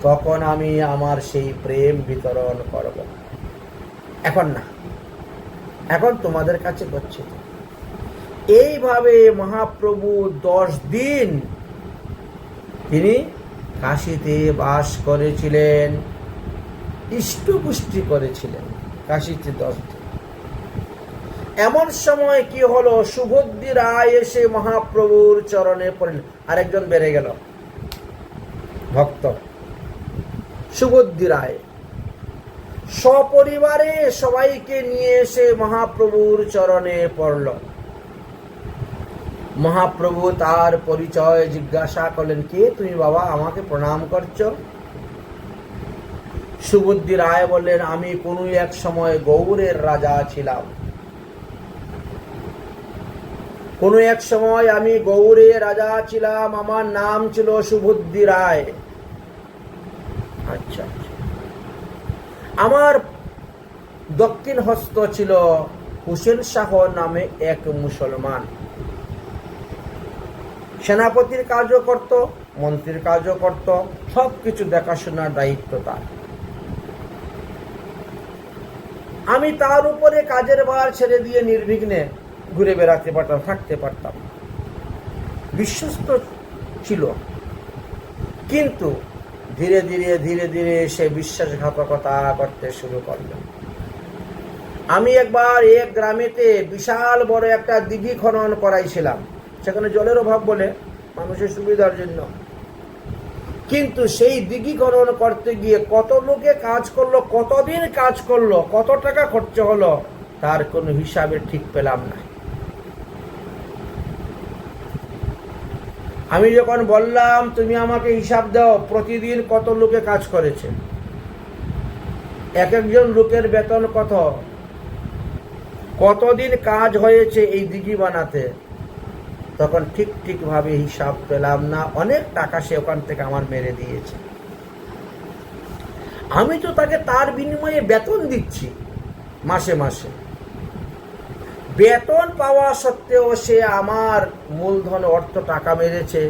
তখন আমি আমার সেই প্রেম বিতরণ করব। এখন না, এখন তোমাদের কাছে গচ্ছিত। এইভাবে মহাপ্রভু 10 দিন তিনি কাশীতে বাস করেছিলেন, ইষ্টপুষ্টি করেছিলেন কাশীতে 10 দিন। এমন সময় কি হলো, সুবুদ্ধি রায় এসে মহাপ্রভুর চরণে পড়লেন। আরেকজন বেড়ে গেল ভক্ত, সুবুদ্ধি রায় সপরিবারে সবাইকে নিয়ে এসে মহাপ্রভুর চরণে পড়ল। মহাপ্রভু তার পরিচয় জিজ্ঞাসা করলেন, কে তুমি বাবা, আমাকে প্রণাম করছো? সুবুদ্ধি রায় বললেন, আমি কোন এক সময় গৌড়ের রাজা ছিলাম, কোন এক সময় আমি গৌড়ে রাজা ছিলাম, আমার নাম ছিল সুবুদ্ধি রায়। আচ্ছা, আমার দক্ষিণ হস্ত ছিল হুসেন শাহ নামে এক মুসলমান, সেনাপতির কাজও করত, মন্ত্রীর কাজও করত, সবকিছু দেখাশোনার দায়িত্ব তার। আমি তার উপরে কাজের ভার ছেড়ে দিয়ে নির্বিঘ্নে ঘুরে বেড়াতে পারতাম, থাকতে পারতাম, বিশ্বস্ত ছিল। কিন্তু ধীরে ধীরে ধীরে ধীরে সে বিশ্বাসঘাতকতা করতে শুরু করল। আমি একবার এক গ্রামেতে বিশাল বড় একটা দিঘি খনন করাইছিলাম, সেখানে জলের অভাব বলে মানুষের সুবিধার জন্য। কিন্তু সেই দিঘি খনন করতে গিয়ে কত লোকে কাজ করলো, কতদিন কাজ করলো, কত টাকা খরচ হলো, তার কোনো হিসাবে ঠিক পেলাম না। আমি যখন বললাম তুমি আমাকে হিসাব দাও, প্রতিদিন কত লোকে কাজ করেছে, এক একজন লোকের বেতন কত, কতদিন কাজ হয়েছে এই দিঘি বানাতে, তখন ঠিকভাবে হিসাব পেলাম না। অনেক টাকা সে ওখান থেকে আমার মেরে দিয়েছে। আমি তো তাকে তার বিনিময়ে বেতন দিচ্ছি মাসে মাসে, বেতন পাওয়া সত্ত্বেও সে আমার মূলধন অর্থ টাকা মেরেছে।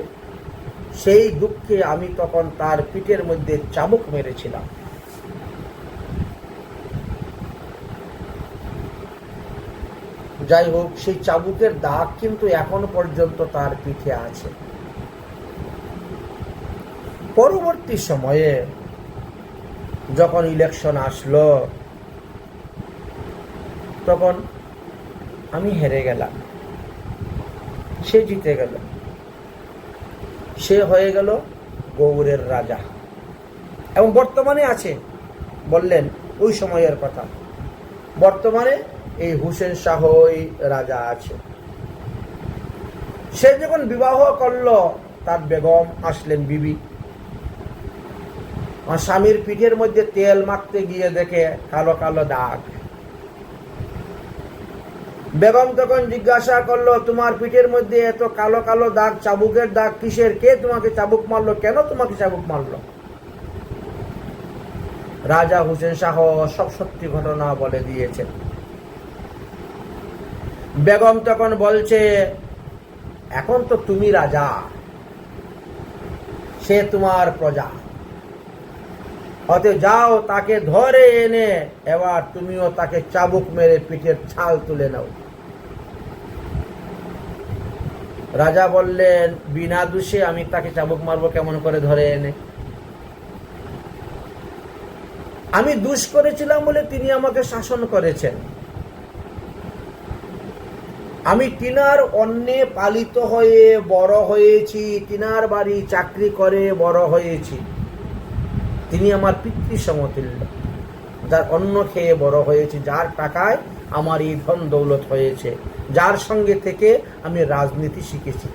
সেই দুঃখে আমি তখন তার পিঠের মধ্যে চাবুক মেরেছিলাম। যাই হোক, সেই চাবুকের দাগ কিন্তু এখনো পর্যন্ত তার পিঠে আছে। পরবর্তী সময়ে যখন ইলেকশন আসলো, তখন আমি হেরে গেলাম। সে জিতে গেল, সে হয়ে গেল গৌড়ের রাজা। এবং বর্তমানে আছে, বললেন ওই সময়ের কথা, বর্তমানে এই হুসেন শাহই রাজা আছে। সে যখন বিবাহ করলো, তার বেগম আসলেন বিবি। আমার স্বামীর পিঠের মধ্যে তেল মাখতে গিয়ে দেখে কালো কালো দাগ। বেগম তখন জিজ্ঞাসা করলো, তোমার পিঠের মধ্যে এত কালো কালো দাগ, চাবুকের দাগ কিসের? কে তোমাকে চাবুক মারলো? কেন তোমাকে চাবুক মারলো? রাজা হুসেন শাহ সব সত্যি ঘটনা বলে দিয়েছেন। বেগম তখন বলছে, এখন তো তুমি রাজা, সে তোমার প্রজা, অতএব যাও তাকে ধরে এনে এবার তুমিও তাকে চাবুক মেরে পিঠের ছাল তুলে নাও। রাজা বললেন, বিনা দোষে আমি তাকে চাবুক মারবো কেমন করে ধরে এনে? আমি দোষ করেছিলাম বলে তিনি আমাকে শাসন করেছেন। আমি তিনার অন্নে পালিত হয়ে বড় হয়েছি, তিনার বাড়ি চাকরি করে বড় হয়েছি। তিনি আমার পিতৃ সমতুল্য, যার অন্ন খেয়ে বড় হয়েছি, যার টাকায় আমার এই ধন দৌলত হয়েছে, যার সঙ্গে থেকে আমি রাজনীতি শিখেছি।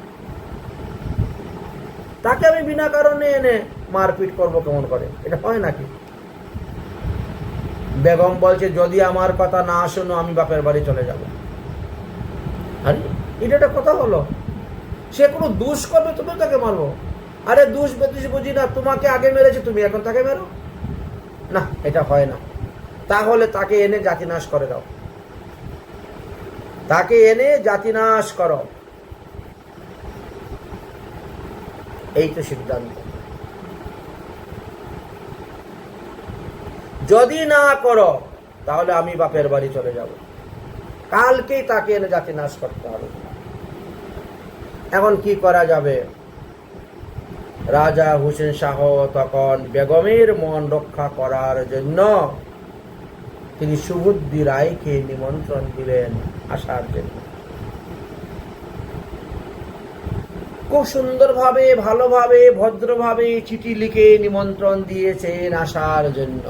তাকে আমি বিনা কারণে এনে মারপিট করবো কেমন করে? এটা হয় নাকি? বেগম বলছে, যদি আমার কথা না শোনো আমি বাপের বাড়ি চলে যাব। আরে এটা একটা কথা হলো? সে কোনো দোষ করবে তুমি তাকে মারবো? আরে দোষ বেদোষ বুঝি না, তোমাকে আগে মেরেছে, তুমি এখন তাকে মেরো? না, এটা হয় না। তাহলে তাকে এনে জাতিনাশ করে দাও, তাকে এনে জাতিনাশ করো, এই তো সিদ্ধান্ত। যদি না করো তাহলে আমি বাপের বাড়ি চলে যাব, কালকেই তাকে এনে জাতিনাশ করতে হবে। এখন কি করা যাবে? রাজা হুসেন শাহ তখন বেগমের মন রক্ষা করার জন্য তিনি সুবুদ্ধি রায়কে নিমন্ত্রণ দিলেন আসার জন্য। খুব সুন্দরভাবে, ভালোভাবে, ভদ্রভাবে চিঠি লিখে নিমন্ত্রণ দিয়েছেন আসার জন্য।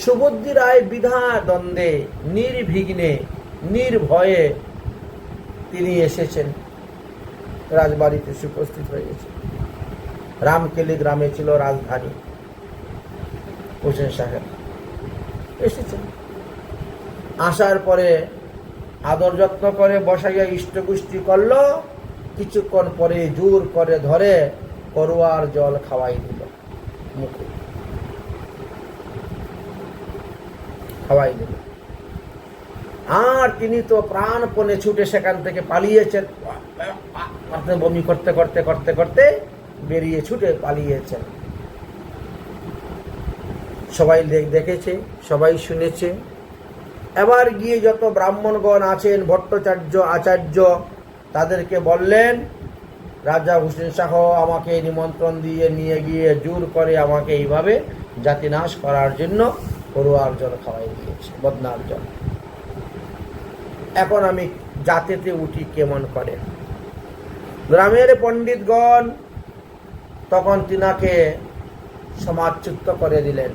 সুবুদ্ধি রায় বিধা দ্বন্দ্বে নির্বিঘ্নে নির্ভয়ে তিনি এসেছেন, রাজবাড়িতে উপস্থিত হয়ে গেছে। রামকেলি গ্রামে ছিল রাজধানী। হুসেন সাহেব এসেছেন, আসার পরে আদর যত্ন করে বসাইয়া ইষ্টগুষ্টি করলো। কিছুক্ষণ পরে জোর করে ধরে করুয়ার জল খাওয়াই দিল, মুখে খাওয়াই দিল। আর তিনি তো প্রাণপণে ছুটে সেখান থেকে পালিয়েছেন, বমি করতে করতে করতে করতে বেরিয়ে ছুটে পালিয়েছেন। সবাই দেখেছে, সবাই শুনেছে। এবার গিয়ে যত ব্রাহ্মণগণ আছেন, ভট্টাচার্য, আচার্য, তাদেরকে বললেন, রাজা হুসেন শাহ আমাকে নিমন্ত্রণ দিয়ে নিয়ে গিয়ে জোর করে আমাকে এইভাবে জাতিনাশ করার জন্য করুয়ার জল খাওয়াই দিয়েছে, বদনার জল। এখন আমি জাতেতে উঠি কেমন করে? গ্রামের পণ্ডিতগণ তখন তিনাকে সমাজচ্যুত করে দিলেন।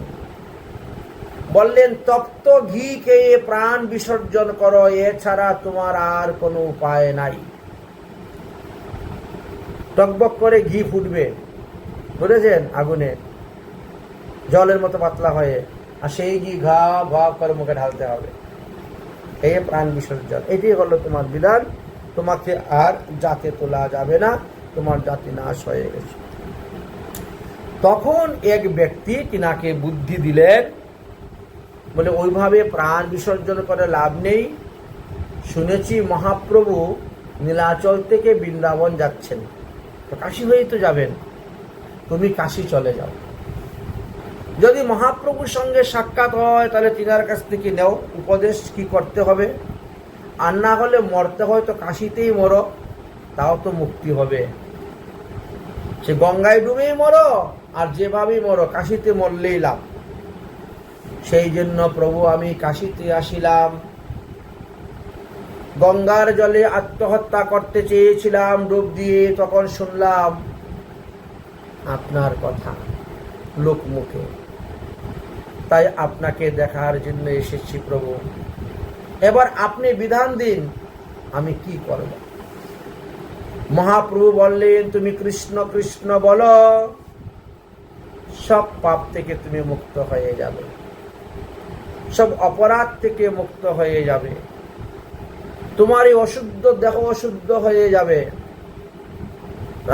বললেন, তপ্ত ঘি খেয়ে প্রাণ বিসর্জন করো, এছাড়া তোমার আর কোনো উপায় নাই। টকবক করে ঘি ফুটবে, বুঝেছেন, আগুনে জলের মতো পাতলা হয়ে, আর সেই ঘি ঘা ঘা করে মুখে ঢালতে হবে, এই প্রাণ বিসর্জন। এটি হলো তোমার বিধান, তোমাকে আর জাতে তোলা যাবে না, তোমার জাতি নাশ হয়ে গেছে। তখন এক ব্যক্তি তিনাকে বুদ্ধি দিলেন, বলে ওইভাবে প্রাণ বিসর্জন করে লাভ নেই। শুনেছি মহাপ্রভু নীলাচল থেকে বৃন্দাবন যাচ্ছেন, তো কাশী হয়েই তো যাবেন, তুমি কাশী চলে যাও। যদি মহাপ্রভুর সঙ্গে সাক্ষাৎ হয় তাহলে তিনার কাছ থেকে নেও উপদেশ কি করতে হবে, আর না হলে মরতে হয় তো কাশীতেই মরো, তাও তো মুক্তি হবে। সে গঙ্গায় ডুবেই মরো আর যেভাবেই মরো, কাশীতে মরলেই লাভ। সেই জন্য প্রভু আমি কাশীতে আসিলাম। গঙ্গার জলে আত্মহত্যা করতে চেয়েছিলাম ডুব দিয়ে, তখন শুনলাম আপনার কথা লোকমুখে, তাই আপনাকে দেখার জন্য এসেছি প্রভু। এবার আপনি বিধান দিন আমি কি করব। মহাপ্রভু বললেন, তুমি কৃষ্ণ কৃষ্ণ বলো, সব পাপ থেকে তুমি মুক্ত হয়ে যাবে, সব অপরাধ থেকে মুক্ত হয়ে যাবে, তোমার এই অশুদ্ধ দেহ অশুদ্ধ হয়ে যাবে।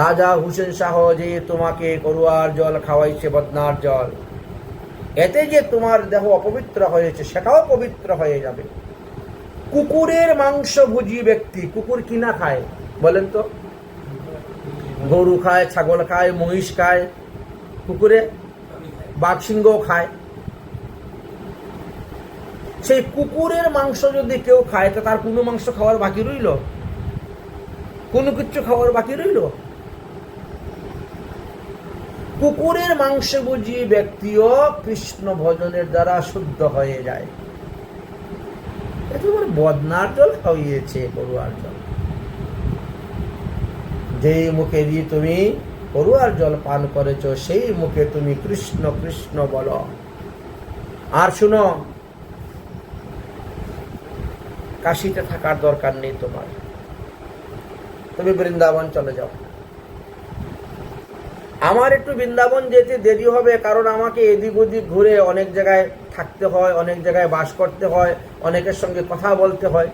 রাজা হুসেন শাহ যে তোমাকে করুয়ার জল খাওয়াইছে, বদনার জল, এতে যে তোমার দেহ অপবিত্র হয়েছে সেটাও পবিত্র হয়ে যাবে। কুকুরের মাংস ভুজি ব্যক্তি, কুকুর কিনা খায় বলেন তো? গরু খায়, ছাগল খায়, মহিষ খায়, কুকুরে বাঘসিংহ খায়। সেই কুকুরের মাংস যদি কেউ খায় তো তার কোনো মাংস খাওয়ার বাকি রইল? কোনো কিছু খাওয়ার বাকি রইল? কুকুরের মাংস বুঝি ব্যক্তিও কৃষ্ণ ভজনের দ্বারা শুদ্ধ হয়ে যায়। তোমার বদনার জল খাওয়িয়েছে করুয়ার জল। যেই মুখে দিয়ে তুমি করুয়ার জল পান করেছ সেই মুখে তুমি কৃষ্ণ কৃষ্ণ বলো। আর শুনো, কাশিতে থাকার দরকার নেই তোমার, তুমি বৃন্দাবন চলে যাও। আমার একটু বৃন্দাবন যেতে দেরি হবে, কারণ আমাকে এদিক ওদিক ঘুরে অনেক জায়গায় থাকতে হয়, অনেক জায়গায় বাস করতে হয়, অনেকের সঙ্গে কথা বলতে হয়,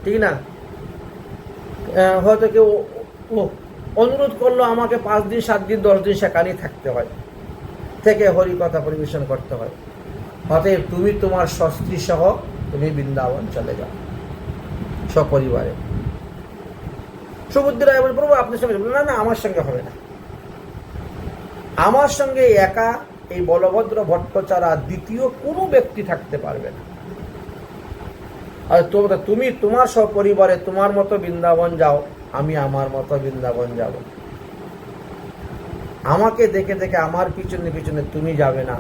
ঠিক না? হয়তো কেউ অনুরোধ করলো আমাকে 5 দিন 7 দিন 10 দিন সেখানেই থাকতে হয়, থেকে হরি কথা পরিবেশন করতে হয়। অতএব তুমি তোমার স্ত্রী সহ তুমি বৃন্দাবন চলে যাও সপরিবারে। সুবুদ্ধি রায় বলে, প্রভু আপনার সঙ্গে? না না, আমার সঙ্গে হবে না, আমার সঙ্গে একা এই বলভদ্র ভট্ট ছাড়া দ্বিতীয় কোনো ব্যক্তি থাকতে পারবে না। আর তুমি তোমার সপরিবারে তোমার মতো বৃন্দাবন যাও, আমি আমার মতো বৃন্দাবন যাব। আমাকে দেখে দেখে আমার পিছনে পিছনে তুমি যাবে না,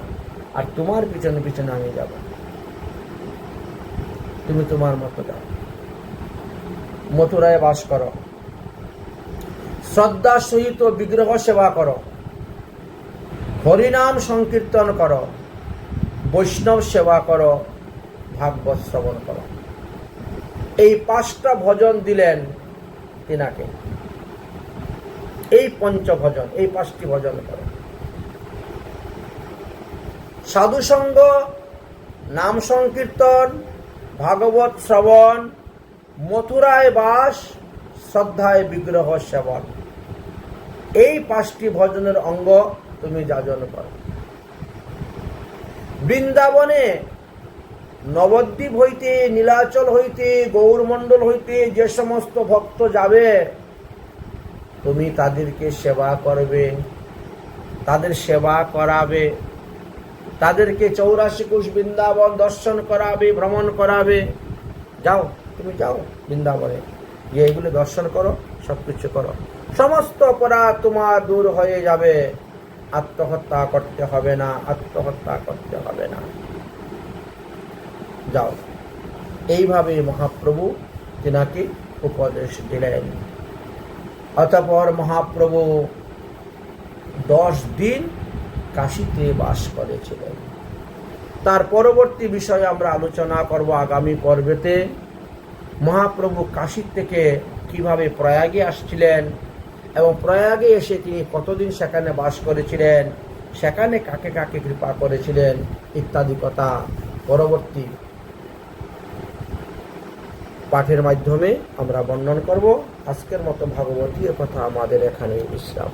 আর তোমার পিছনে পিছনে আমি যাব। তুমি তোমার মতো যাও, মথুরায় বাস করো, শ্রদ্ধার সহিত বিগ্রহ সেবা করো, হরিনাম সংকীর্তন করো, বৈষ্ণব সেবা করো, ভাগবত শ্রবণ করো। এই 5টা ভজন দিলেন তিনাকে, এই পঞ্চভজন, এই 5টি ভজন করো। সাধুসঙ্গ, নাম সংকীর্তন, ভাগবত শ্রবণ, মথুরায় বাস, শ্রদ্ধায় বিগ্রহ সেবন, এই 5টি ভজনের অঙ্গ তুমি যাজন করো। বৃন্দাবনে নবদ্বীপ হইতে, নীলাচল হইতে, গৌরমণ্ডল হইতে যে সমস্ত ভক্ত যাবে, তুমি তাদেরকে সেবা করবে, তাদের সেবা করাবে, তাদেরকে 84 কোষ বৃন্দাবন দর্শন করাবে, ভ্রমণ করাবে। যাও, তুমি যাও বৃন্দাবনে, গিয়ে এগুলো দর্শন করো, সবকিছু করো, সমস্ত অপরাধ তোমার দূর হয়ে যাবে। আত্মহত্যা করতে হবে না, আত্মহত্যা করতে হবে না, যাও। এইভাবে মহাপ্রভু তিনাকে উপদেশ দিলেন। অতঃপর মহাপ্রভু 10 দিন কাশীতে বাস করেছিলেন। তার পরবর্তী বিষয়ে আমরা আলোচনা করব আগামী পর্বেতে। মহাপ্রভু কাশী থেকে কিভাবে প্রয়াগে আসছিলেন এবং প্রয়াগে এসে তিনি কতদিন সেখানে বাস করেছিলেন, সেখানে কাকে কাকে কৃপা করেছিলেন ইত্যাদি কথা পরবর্তী পাঠের মাধ্যমে আমরা বর্ণন করব। আজকের মতো ভাগবতীয় কথা আমাদের এখানে বিশ্রাম।